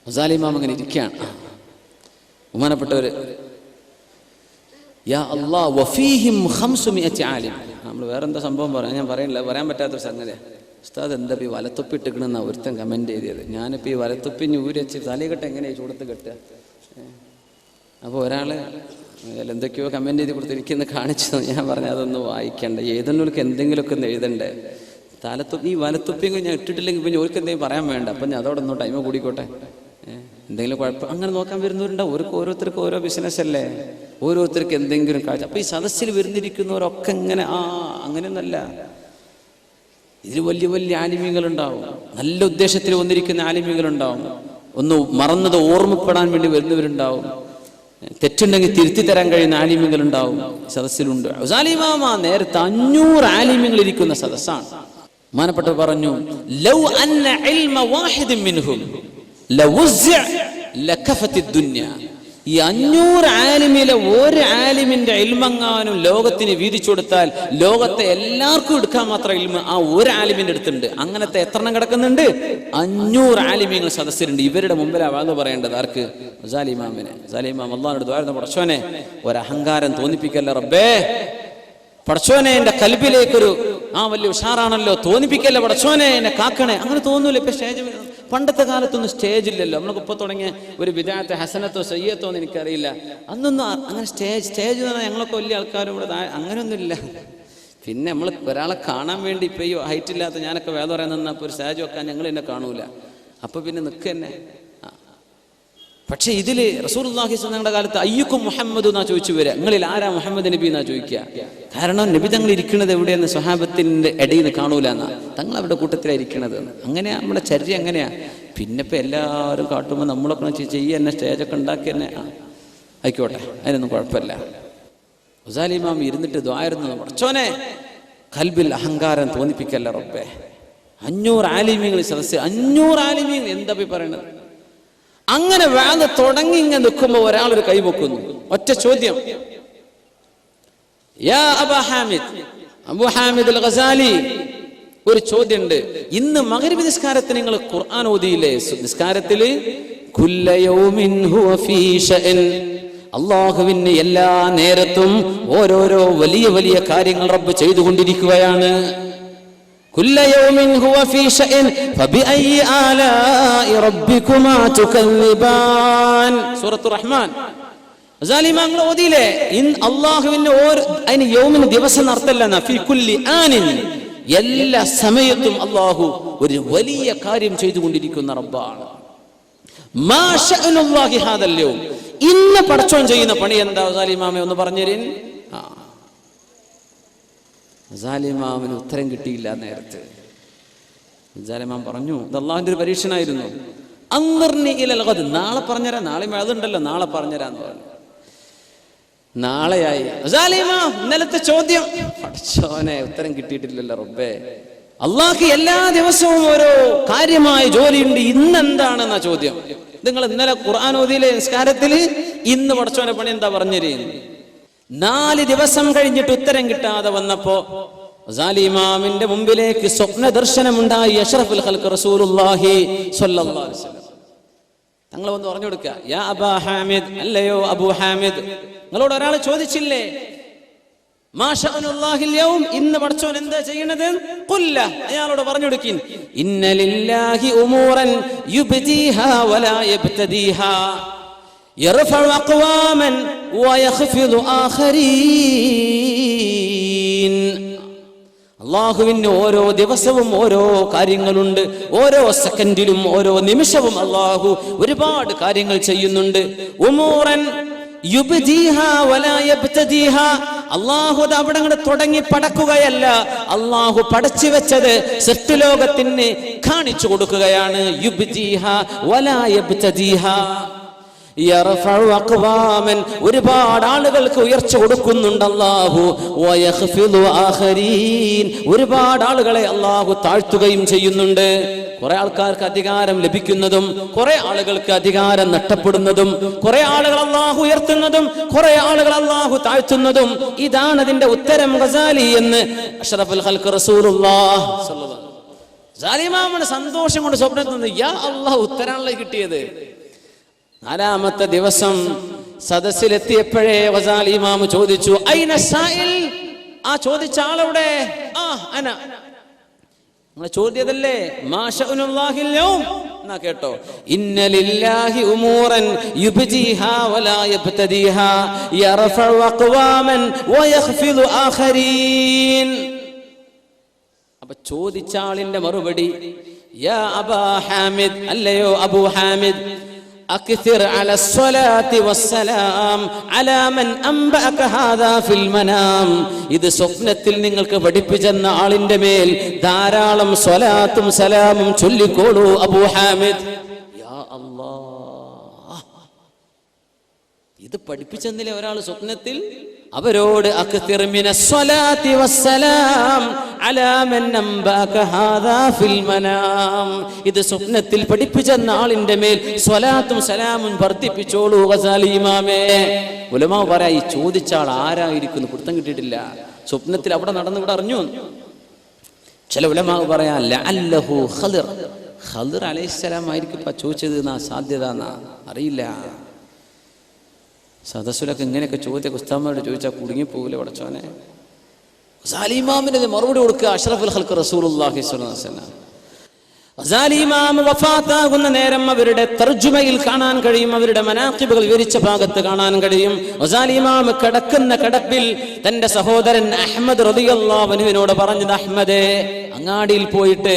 ഗസാലി ഇമാം അങ്ങനെ ഇരിക്കുകയാണ്. ബഹുമാനപ്പെട്ടവര്, യാ അല്ലാഹ് വഫീഹിം 500 ആലിം. നമ്മൾ വേറെന്താ സംഭവം പറയാം, ഞാൻ പറയുന്നില്ല, പറയാൻ പറ്റാത്തൊരു സംഗതിയാണ്. ഉസ്താദ് എന്താ ഈ വലത്തൊപ്പി ഇട്ടിക്കണെന്നാണ് ഒരുത്തൻ കമന്റ് ചെയ്തത്. ഞാനിപ്പോൾ ഈ വലത്തൊപ്പിന് ഊരി വെച്ച് തലകെട്ട് എങ്ങനെയാണ് ചൂടത്ത് കെട്ടുക? അപ്പോൾ ഒരാൾ എന്തൊക്കെയോ കമന്റ് ചെയ്ത് കൊടുത്ത് എനിക്കൊന്ന് കാണിച്ചു. ഞാൻ പറഞ്ഞു അതൊന്ന് വായിക്കണ്ട, ഏതെങ്കിലും എന്തെങ്കിലുമൊക്കെ ഒന്ന് എഴുതണ്ടേ. ഈ വലത്തൊപ്പിയും ഞാൻ ഇട്ടിട്ടില്ലെങ്കിൽ പിന്നെ ഓർക്ക് എന്തെങ്കിലും പറയാൻ വേണ്ട, അപ്പം ഞാൻ അതോടെ ഒന്നും ടൈം കൂടിക്കോട്ടെ, എന്തെങ്കിലും കുഴപ്പം അങ്ങനെ നോക്കാൻ വരുന്നവരുണ്ടാവും. ഓരോരുത്തർക്ക് ഓരോ ബിസിനസ് അല്ലേ, ഓരോരുത്തർക്ക് എന്തെങ്കിലും കാഴ്ച. അപ്പോൾ ഈ സദസ്സിൽ വരുന്നിരിക്കുന്നവരൊക്കെ ഇങ്ങനെ അങ്ങനെയൊന്നല്ല. ഇതിൽ വലിയ വലിയ ആലിമ്യങ്ങളുണ്ടാവും, നല്ല ഉദ്ദേശത്തിൽ വന്നിരിക്കുന്ന ആലിമ്യങ്ങളുണ്ടാവും, ഒന്ന് മറന്നത് ഓർമ്മപ്പെടാൻ വേണ്ടി വരുന്നവരുണ്ടാവും, തെറ്റുണ്ടെങ്കിൽ തിരുത്തി തരാൻ കഴിയുന്ന ആലിമ്യങ്ങളുണ്ടാവും സദസ്സിലുണ്ട്. ഗസാലി ഇമാം നേരത്തെ 500 ആലിമ്യങ്ങൾ ഇരിക്കുന്ന സദസ്സാണ്. ബഹുമാനപ്പെട്ടവർ പറഞ്ഞു ലൗ അന്ന ഇൽമ വാഹിദിൻ മിൻഹും ലവുസ്അ ലകഫത്തി ദുനിയ, ഈ 500 ആലിമിലെ ഒരു ആലിമിന്റെ ഇൽമെങ്ങാനും ലോകത്തിന് വീതിച്ചു കൊടുത്താൽ ലോകത്തെ എല്ലാവർക്കും എടുക്കാൻ മാത്രം ഇൽമ ആ ഒരു ആലിമിന്റെ അടുത്തുണ്ട്. അങ്ങനത്തെ എത്രണ്ണം കിടക്കുന്നുണ്ട്? 500 ആലിമ്യങ്ങൾ സദസ്സിലുണ്ട്. ഇവരുടെ മുമ്പിലാണ് പറയേണ്ടത് ആർക്ക്? ഗസാലി ഇമാമിനെ. ഗസാലി ഇമാം അല്ലാഹുവിനോട് ദുആ ചെയ്യുന്നു, പടച്ചോനെ ഒരഹങ്കാരം തോന്നിപ്പിക്കല്ല റബ്ബേ, പടച്ചോനെ എന്റെ കൽബിലേക്കൊരു വലിയ ഉഷാറാണല്ലോ, തോന്നിപ്പിക്കല്ല പടച്ചോനെ, എന്നെ കാക്കണേ. അങ്ങനെ തോന്നൂല. ഇപ്പൊ സ്റ്റേജ്, പണ്ടത്തെ കാലത്തൊന്നും സ്റ്റേജില്ലല്ലോ. നമ്മൾക്ക് ഇപ്പോൾ തുടങ്ങിയ ഒരു ബിദഅത്ത് ഹസനത്തോ സയ്യത്തോ എന്ന് എനിക്കറിയില്ല. അന്നൊന്നും അങ്ങനെ സ്റ്റേജ് എന്ന് പറഞ്ഞാൽ ഞങ്ങളൊക്കെ വലിയ ആൾക്കാരും ഇവിടെ അങ്ങനെയൊന്നുമില്ല. പിന്നെ നമ്മൾ ഒരാളെ കാണാൻ വേണ്ടി ഇപ്പം ഈ ഹൈറ്റ് ഇല്ലാത്ത ഞാനൊക്കെ വേദം പറയാൻ നിന്നപ്പോൾ ഒരു സ്റ്റേജ് വെക്കാൻ ഞങ്ങൾ എന്നെ കാണൂല. അപ്പോൾ പിന്നെ നിൽക്കുക തന്നെ. പക്ഷെ ഇതില് റസൂലുള്ളാഹി സ്വല്ലല്ലാഹു കാലത്ത് അയ്യുക്കും മുഹമ്മദ് എന്നാ ചോദിച്ചു വരിക. നിങ്ങളിൽ ആരാ മുഹമ്മദ് നബി എന്നാ ചോദിക്കുക. കാരണം നബി തങ്ങൾ ഇരിക്കുന്നത് എവിടെയെന്ന് സ്വഹാബത്തിന്റെ ഇടയിൽ നിന്ന് കാണൂല എന്നാ, തങ്ങൾ അവരുടെ കൂട്ടത്തിലാണ് ഇരിക്കണത്. അങ്ങനെയാ നമ്മുടെ ചര്യ, അങ്ങനെയാ. പിന്നെ ഇപ്പം എല്ലാവരും കാട്ടുമ്പോൾ നമ്മളൊക്കെ ചെയ്യുക തന്നെ, സ്റ്റേജൊക്കെ ഉണ്ടാക്കി തന്നെ ആയിക്കോട്ടെ, അതിനൊന്നും കുഴപ്പമില്ല. ഗസാലി ഇമാം ഇരുന്നിട്ട് ദ്വായിരുന്നു, പടച്ചോനെ കൽബിൽ അഹങ്കാരം തോന്നിപ്പിക്കല്ല റബ്ബേ. 500 ആലിമീങ്ങൾ സദസ്സ്, 500 ആലിമീങ്ങൾ എന്താ പോയി പറയണത്? അങ്ങനെ വേദ തുടങ്ങി ഇങ്ങനെ നിൽക്കുമ്പോൾ ഒരാളൊരു കൈപൊക്കുന്നു. ഒറ്റ ചോദ്യം, യാ അബൂ ഹാമിദ് അൽ ഗസാലി, ഒരു ചോദ്യമുണ്ട്. ഇന്ന് മഗ്രിബ് നിസ്കാരത്തിന് നിങ്ങൾ ഖുർആൻ ഓതിയില്ലേ? നിസ്കാരത്തിൽ കുല്ല യൗമിൻ ഹുവ ഫീ ശഅൻ. അല്ലാഹുവിന് എല്ലാ നേരത്തും ഓരോരോ വലിയ വലിയ കാര്യങ്ങൾ റബ്ബ് ചെയ്തുകൊണ്ടിരിക്കുകയാണ്. കുല്ല യൗമിൻ ഹുവ ഫീ ശഅൻ ഫബിഅയ്യി ആലാഇ റബ്ബികുമാ തുകല്ലിബാൻ. സൂറത്തുർ റഹ്മാൻ. ഗസാലിമാങ്ങൾ ഓതിയില്ലേ, അല്ലാഹുവിന് അതിന് യൗമിന് ദിവസം അർത്ഥമല്ല, ഫീ കുല്ലി ആനിൻ, എല്ലാ സമയത്തും അല്ലാഹു ഒരു വലിയ കാര്യം ചെയ്തുകൊണ്ടിരിക്കുന്ന റബ്ബാണ്. മാ ശഅനുല്ലാഹി ഹാദൽ യൗം, ഇന്ന് പടച്ചോൻ ചെയ്യുന്ന പണി എന്താ ഗസാലിമാമേ ഒന്ന് പറഞ്ഞുതരീൻ. ഗസാലിമാമിന് ഉത്തരം കിട്ടിയില്ല നേരത്തെ. ഗസാലിമാം പറഞ്ഞു, ഇത് അല്ലാഹുവിന്റെ ഒരു പരീക്ഷണമായിരുന്നു. അൻദിർനി ഇലൽ ഗദ്, നാളെ പറഞ്ഞുതരാം, നാളെ അതുണ്ടല്ലോ, നാളെ പറഞ്ഞുതരാന്ന് പറഞ്ഞു. നാളെയായി. ഇന്നലത്തെ ചോദ്യം, പഠിച്ചോനെ ഉത്തരം കിട്ടിയിട്ടില്ലല്ലോ റബ്ബേ. അള്ളാഹ്ക്ക് എല്ലാ ദിവസവും ഓരോ കാര്യമായ ജോലിയുണ്ട്, ഇന്ന് എന്താണെന്ന ചോദ്യം. നിങ്ങൾ ഇന്നലെ ഖുർആൻ ഓതിയിലെ നിസ്കാരത്തിൽ ഇന്ന് പഠിച്ചോനെ പണി എന്താ പറഞ്ഞിരുന്നു. 4 ദിവസം കഴിഞ്ഞിട്ട് ഉത്തരം കിട്ടാതെ വന്നപ്പോ ഗസാലിമാമിന്റെ മുമ്പിലേക്ക് സ്വപ്ന ദർശനമുണ്ടായി. അഷ്റഫുൽ ഖൽഖ് റസൂലുള്ളാഹി സ്വല്ലല്ലാഹു അലൈഹി വസല്ലം തങ്ങൾ വന്ന് പറഞ്ഞു കൊടുക്കുക, യാ അബാ ഹാമിദ്, അല്ലയോ അബൂ ഹാമിദ്, നിങ്ങളോട് ഒരാൾ ചോദിച്ചില്ലേ മാ ശഅനുല്ലാഹിൽ യൗം, ഇന്ന് പടച്ചോൻ എന്താ ചെയ്യണത്? ഖുല്ല, അയാളോട് പറഞ്ഞു കൊടുക്കിൻ, ഇന്ന ലില്ലാഹി ഉമൂറൻ യുബ്ദീഹാ വലാ യബ്തദീഹാ യർഫഉ അഖ്വാമൻ വയഖ്ഫിദു ആഖരീൻ. അല്ലാഹുവിന് ഓരോ ദിവസവും ഓരോ കാര്യങ്ങളുണ്ട്, ഓരോ സെക്കൻഡിലും ഓരോ നിമിഷവും അല്ലാഹു ഒരുപാട് കാര്യങ്ങൾ ചെയ്യുന്നുണ്ട്. ഉമൂറൻ യുബ്ദീഹാ വലാ യബ്തദീഹാ, അല്ലാഹു അത് അവിടെ അങ്ങോട്ട് തുടങ്ങി പടക്കുകയല്ല, അല്ലാഹു പടച്ചു വെച്ചത് സൃഷ്ടിലോകത്തിന് കാണിച്ചു കൊടുക്കുകയാണ്. യുബ്ദീഹാ വലാ യബ്തദീഹാ യർഫഉ അഖ്വാമൻ, ഒരുപാട് ആളുകൾക്ക് ഉയർച്ച കൊടുക്കുന്നുണ്ട് അല്ലാഹു. വയഖ്ഫിദു ആഖരീൻ, ഒരുപാട് ആളുകളെ അല്ലാഹു താഴ്ത്തുകയും ചെയ്യുന്നുണ്ട്. കുറെ ആൾക്കാർക്ക് അധികാരം ലഭിക്കുന്നതും കുറെ ആളുകൾക്ക് അധികാരം നഷ്ടപ്പെടുന്നതും, കുറെ ആളുകൾ അല്ലാഹു ഉയർത്തുന്നതും കുറെ ആളുകൾ അല്ലാഹു താഴ്ത്തുന്നതും, ഇതാണ് അതിന്റെ ഉത്തരം ഗസാലി എന്ന് അഷ്റഫുൽ ഖൽഖ് റസൂലുള്ളാഹി സ്വല്ലല്ലാഹു അലൈഹി വസല്ലം. ഗസാലിമാമന് സന്തോഷം കൊണ്ട് സ്വപ്നത്തിൽ നിന്ന് യാ അല്ലാഹ് ഉത്തരാണല്ലോ കിട്ടിയത്. 4ാമത്തെ ദിവസം സദസ്സിലെത്തിയപ്പോഴേ ഗസാലി ഇമാം ചോദിച്ചു, ഐന സായിൽ, ആ ചോദിച്ച ആളെവിടെ? അന, നിങ്ങളെ ചോദ്യതല്ലേ മാ ശഅനുല്ലാഹിൽ യൗം എന്നാ കേട്ടോ. ഇന്ന ലില്ലാഹി ഉമൂറൻ യുബ്ദീഹാ വലാ യബ്തദീഹാ യർഫഉ അഖ്വാമൻ വയഖ്ഫിദു ആഖരീൻ. അപ്പൊ ചോദിച്ച ആളിന്റെ മറുപടി, യാ അബാ ഹാമിദ്, അല്ലയോ അബൂ ഹാമിദ്, അക്സിർ അല സ്വലാത്തി വസ്സലാം അലാ മൻ അംബഅക ഹാദാ ഫിൽ മനാം. ഇത് സ്വപ്നത്തിൽ നിങ്ങൾക്ക് പഠിപ്പിച്ചെന്ന ആളിന്റെ മേൽ ധാരാളം സ്വലാത്തും സലാമും ചൊല്ലിക്കോളൂ അബൂ ഹാമിദ്. യാ അല്ലാഹ്, ഇത് പഠിപ്പിച്ചെന്നില്ലേ ഒരാൾ സ്വപ്നത്തിൽ? അവരോട് അക്സിർ മിനസ് സ്വലാത്തി വസ്സലാം അലാ മൻ അംബഅക ഹാദാ ഫിൽ മനാം. ഇത് സ്വപ്നത്തിൽ പഠിപ്പിച്ചെന്ന ആളിന്റെ മേൽ സ്വലാത്തും സലാമും വർദ്ധിപ്പിച്ചോളൂ ഗസാലി ഇമാമേ. ഉലമാ പറയാ, ഈ ചോദിച്ച ആൾ ആരായിരിക്കുന്നു പിടുത്തം കിട്ടിയിട്ടില്ല. സ്വപ്നത്തിൽ അവിടെ നടന്ന് ഇവിടെ അറിഞ്ഞു. ചില ഉലമാ പറയാ ലഅല്ലഹു ഖളിർ, ഖളിർ അലൈഹിസ്സലാം ആയിരിക്കും ചോദിച്ചത് എന്നാ സാധ്യത, എന്നാ അറിയില്ല. സദസ്സുലൊക്കെ ഇങ്ങനെയൊക്കെ ചോദ്യം ഉസ്താദന്മാരോട് ചോദിച്ചാൽ കുടുങ്ങിപ്പോകില്ല പടച്ചോനെ. ഗസാലി ഇമാമിന് മറുപടി കൊടുക്കുക അഷ്റഫുൽ ഖൽഖ് റസൂലുള്ളാഹി സ്വല്ലല്ലാഹു അലൈഹി വസല്ലം. ഗസാലി ഇമാം വഫാത്താകുന്ന നേരം അവരുടെ തർജുമയിൽ കാണാൻ കഴിയും, അവരുടെ മനാഖിബുകൾ വിവരിച്ച ഭാഗത്ത് കാണാൻ കഴിയും. ഗസാലി ഇമാം കിടക്കുന്ന കിടപ്പിൽ തന്റെ സഹോദരൻ അഹ്മദ് റളിയല്ലാഹു അൻഹുവിനോട് പറഞ്ഞത്, അഹ്മദേ, അങ്ങാടിയിൽ പോയിട്ട്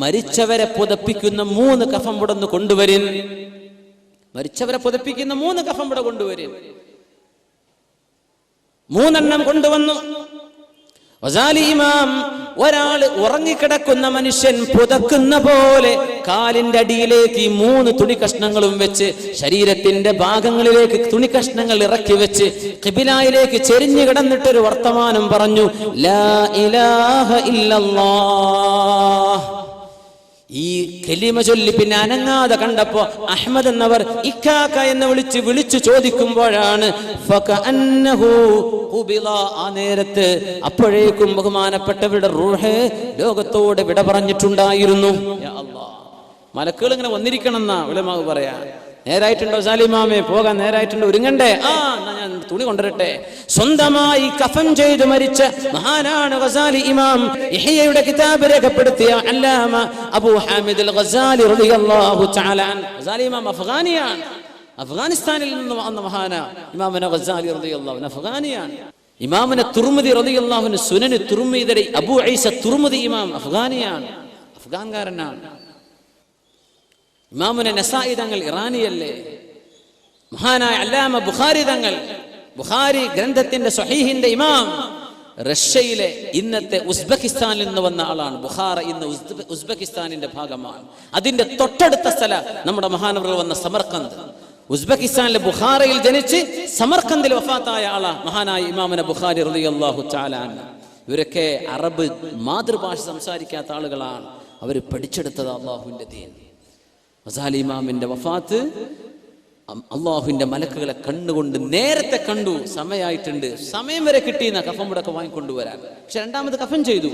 മരിച്ചവരെ പുതപ്പിക്കുന്ന 3 കഫൻ ഇവിടെ കൊണ്ടുവരിൻ. മരിച്ചവരെ പുതപ്പിക്കുന്ന 3 കഫൻ ഇവിടെ കൊണ്ടുവരും. 3 കൊണ്ടുവന്നു. ഗസാലി ഇമാം ഒരാള് ഉറങ്ങിക്കിടക്കുന്ന മനുഷ്യൻ പുതക്കുന്ന പോലെ കാലിന്റെ അടിയിലേക്ക് ഈ 3 തുണി കഷ്ണങ്ങളും വെച്ച് ശരീരത്തിന്റെ ഭാഗങ്ങളിലേക്ക് തുണി കഷ്ണങ്ങൾ ഇറക്കി വെച്ച് ഖിബിലയിലേക്ക് ചെരിഞ്ഞു കിടന്നിട്ടൊരു വർത്തമാനം പറഞ്ഞു, ലാ ഇലാഹ ഇല്ലല്ലാഹ്. ഈ കലിമ ചൊല്ലി പിന്നെ അനങ്ങാതെ കണ്ടപ്പോ അഹ്മദ് എന്നവർ ഇക്കാക്ക എന്ന് വിളിച്ചു ചോദിക്കുമ്പോഴാണ് ആ നേരത്ത് അപ്പോഴേക്കും ബഹുമാനപ്പെട്ടവരുടെ റൂഹ് ലോകത്തോട് വിട പറഞ്ഞിട്ടുണ്ടായിരുന്നു. മലക്കുകൾ ഇങ്ങനെ വന്നിരിക്കണം എന്നാ ഉലമാവ് പറയാ. നേരായിട്ടുണ്ടോ സാലിമാമേ? പോകാൻ നേരായിട്ടുണ്ടോ? ഒരുങ്ങണ്ടേ? എന്നാ ഞാൻ തുണി കൊണ്ടുവരട്ടെ. സ്വന്തമായി കഫൻ ചെയ്ത് മരിച്ച മഹാനാണ് ഗസാലി ഇമാം. ഇഹ്യയുടെ കിതാബ് രേഖപ്പെടുത്തിയ അല്ലാമ അബൂ ഹാമിദ് അൽ ഗസാലി റളിയല്ലാഹു തആല അൻഹു. ഗസാലി ഇമാം അഫ്ഗാനിയാണ്. അഫ്ഗാനിസ്ഥാനിൽ നിന്ന് വന്ന മഹാനാ ഇമാമുന ഗസാലി റളിയല്ലാഹു അൻഹു. അഫ്ഗാനിയാണ്. ഇമാമുന തുർമുദി റളിയല്ലാഹു അൻഹു സുനന് തുർമുദിയുടെ അബൂ ഈസ തുർമുദി ഇമാം അഫ്ഗാനിയാണ്, അഫ്ഗാൻകാരനാണ്. ഇമാമുന നസായി തങ്ങൾ ഇറാനിയല്ലേ? മഹാനായ അല്ലാമ ബുഖാരി തങ്ങൾ, ബുഖാരി ഗ്രന്ഥത്തിന്റെ സ്വഹീഹിന്റെ ഇമാം, റഷ്യയിലെ ഇന്നത്തെ ഉസ്ബെക്കിസ്ഥാനിൽ നിന്ന് വന്ന ആളാണ്. ബുഖാറ ഇന്ന് ഉസ്ബെക്കിസ്ഥാനിന്റെ ഭാഗമാണ്. അതിന്റെ തൊട്ടടുത്ത സ്ഥലം നമ്മുടെ മഹാനവറുകൾ വന്ന സമർക്കന്ത്. ഉസ്ബെക്കിസ്ഥാനിലെ ബുഖാറയിൽ ജനിച്ച് സമർക്കന്തിൽ വഫാത്തായ ആളാ മഹാനായ ഇമാമുന ബുഖാരി റളിയല്ലാഹു തആല അൻഹു. ഇവരൊക്കെ അറബ് മാതൃഭാഷ സംസാരിക്കാത്ത ആളുകളാണ്. അവർ പഠിച്ചെടുത്തത് അള്ളാഹുവിന്റെ ദീൻ. ഗസാലി ഇമാമിന്റെ വഫാത്ത് അള്ളാഹുവിന്റെ മലക്കുകളെ കണ്ടുകൊണ്ട് നേരത്തെ കണ്ടു. സമയമായിട്ടുണ്ട്, സമയം വരെ കിട്ടിയെന്ന കഫൻ മുടക്കം വാങ്ങിക്കൊണ്ടുവരാൻ. പക്ഷെ രണ്ടാമത് കഫൻ ചെയ്തു.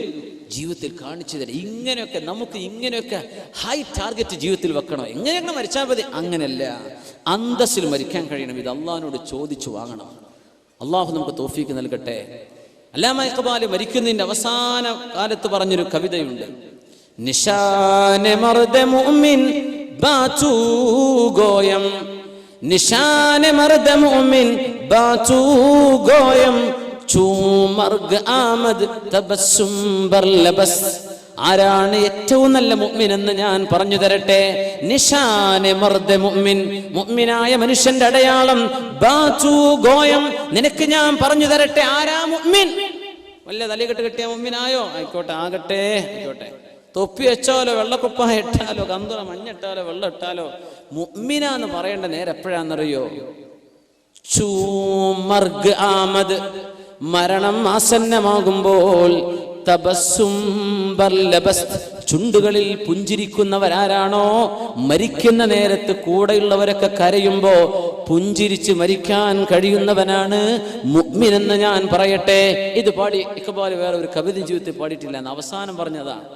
ജീവിതത്തിൽ കാണിച്ചു തരാം, ഇങ്ങനെയൊക്കെ നമുക്ക് ഇങ്ങനെയൊക്കെ ഹൈ ടാർഗറ്റ് ജീവിതത്തിൽ വെക്കണം. എങ്ങനെയൊക്കെ മരിച്ചാൽ മതി, അങ്ങനെയല്ല, അന്തസ്സിൽ മരിക്കാൻ കഴിയണം. ഇത് അള്ളാഹിനോട് ചോദിച്ചു വാങ്ങണം. അള്ളാഹു നമുക്ക് തൗഫീക്ക് നൽകട്ടെ. അല്ലാമ ഇഖ്ബാൽ മരിക്കുന്നതിന്റെ അവസാന കാലത്ത് പറഞ്ഞൊരു കവിതയുണ്ട്. നിശാനെ മർദ മുഅ്മിൻ ബാതു ഗോയം, നിശാനെ മർദ മുഅ്മിൻ ബാതു ഗോയം, ചൂമർഗ് ആമദ് തബസ്സും ബർലബസ്. ആരാണ് ഏറ്റവും നല്ല മുഅ്മിൻ എന്ന് ഞാൻ പറഞ്ഞു തരട്ടെ. നിശാനെ മർദ മുഅ്മിൻ, മുഅ്മിനായ മനുഷ്യന്റെ അടയാളം. ബാതു ഗോയം, നിനക്ക് ഞാൻ പറഞ്ഞു തരട്ടെ ആരാ മുഅ്മിൻ. വല്ല തലകെട്ട് കെട്ടിയ മുഅ്മിനായോ? ആയിക്കോട്ടെ, ആകട്ടെ, ആയിക്കോട്ടെ. തൊപ്പി വെച്ചാലോ വെള്ളക്കുപ്പായ ഇട്ടാലോ കന്തുള മഞ്ഞിട്ടാലോ വെള്ളം ഇട്ടാലോ മുഅ്മിനാന്ന് പറയേണ്ട നേരം എപ്പോഴാന്നറിയോ? ചൂമർഗ് ആമദ്, മരണം ആസന്നമാകുമ്പോൾ. തബസ്സും ബർലബസ്, ചുണ്ടുകളിൽ പുഞ്ചിരിക്കുന്നവരാരാണോ മരിക്കുന്ന നേരത്ത് കൂടെയുള്ളവരൊക്കെ കരയുമ്പോ പുഞ്ചിരിച്ച് മരിക്കാൻ കഴിയുന്നവനാണ് മുഅ്മിൻ എന്ന് ഞാൻ പറയട്ടെ. ഇത് പാടി ഇഖ്ബാൽ വേറെ ഒരു കവിത ജീവിതത്തിൽ പാടിയിട്ടില്ല എന്ന് അവസാനം പറഞ്ഞതാണ്.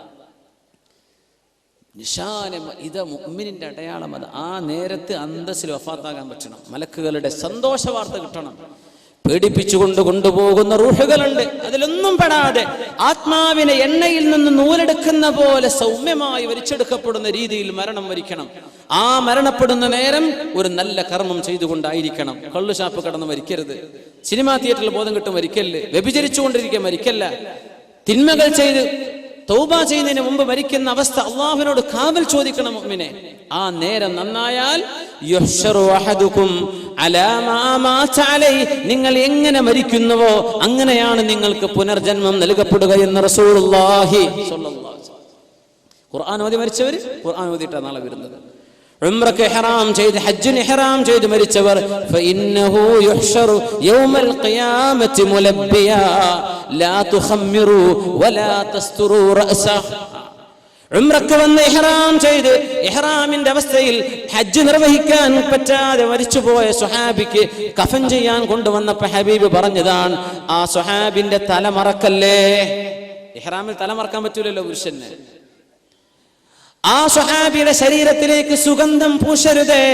നിശാനം, ഇത് മുഅ്മിനിന്റെ അടയാളം. അത് ആ നേരത്ത് അന്തസ്സിൽ വഫാത്താകാൻ പറ്റണം. മലക്കുകളുടെ സന്തോഷ വാർത്ത കിട്ടണം. പേടിപ്പിച്ചുകൊണ്ട് കൊണ്ടുപോകുന്ന റൂഹുകളുണ്ട്, അതിലൊന്നും പെടാതെ ആത്മാവിനെ എണ്ണയിൽ നിന്ന് നൂലെടുക്കുന്ന പോലെ സൗമ്യമായി വലിച്ചെടുക്കപ്പെടുന്ന രീതിയിൽ മരണം വരിക്കണം. ആ മരണപ്പെടുന്ന നേരം ഒരു നല്ല കർമ്മം ചെയ്തുകൊണ്ടായിരിക്കണം. കള്ളുഷാപ്പ് കടന്ന് മരിക്കരുത്, സിനിമാ തിയേറ്ററിൽ ബോധം കിട്ടും മരിക്കല്ല്, വ്യഭിചരിച്ചുകൊണ്ടിരിക്കുക മരിക്കല്ല, തിന്മകൾ ചെയ്ത് തൗബ ചെയ്യുന്നതിന് മുമ്പ് മരിക്കുന്ന അവസ്ഥ അള്ളാഹുവിനോട് കാവൽ ചോദിക്കണം മുഅ്മിനെ. ആ നേരം നന്നായാൽ യുഹ്ശറു അഹദുകും അലാ മാ മാത അലൈഹി, നിങ്ങൾ എങ്ങനെ മരിക്കുന്നുവോ അങ്ങനെയാണ് നിങ്ങൾക്ക് പുനർജന്മം നൽകപ്പെടുക എന്ന് റസൂലുള്ളാഹി സ്വല്ലല്ലാഹു അലൈഹി വസല്ലം. ഖുർആൻ ഓതി മരിച്ചവർ ഖുർആൻ ഓതിയിട്ടാണ് നാളെ വരുന്നത്. ഉംറക്ക് ഇഹ്റാം ചെയ്ത് ഹജ്ജിന് ഇഹ്റാം ചെയ്ത് മരിച്ചവർ ഫഇന്നഹു യുഹ്ശറു യൗമൽ ഖിയാമത്തി മുലബ്ബിയാ ലാ തുഖമ്മിറു വലാ തസ്തുറു റഅസഹു. ഉംറക്ക് വന്ന് ഇഹ്റാം ചെയ്ത് ഇഹ്റാമിന്റെ അവസ്ഥയിൽ ഹജ്ജ് നിർവഹിക്കാൻ പറ്റാതെ മരിച്ചുപോയ സ്വഹാബിക്ക് കഫൻ ചെയ്യാൻ കൊണ്ടുവന്നപ്പോൾ ഹബീബ് പറഞ്ഞതാണ്, ആ സ്വഹാബിന്റെ തല മറക്കല്ലേ. ഇഹ്റാമിൽ തല മറക്കാൻ പറ്റൂലല്ലോ പുരുഷന്. ആ സ്വഹാബിയുടെ ശരീരത്തിലേക്ക് സുഗന്ധം പൂശരുതേ.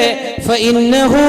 ഫഇന്നഹു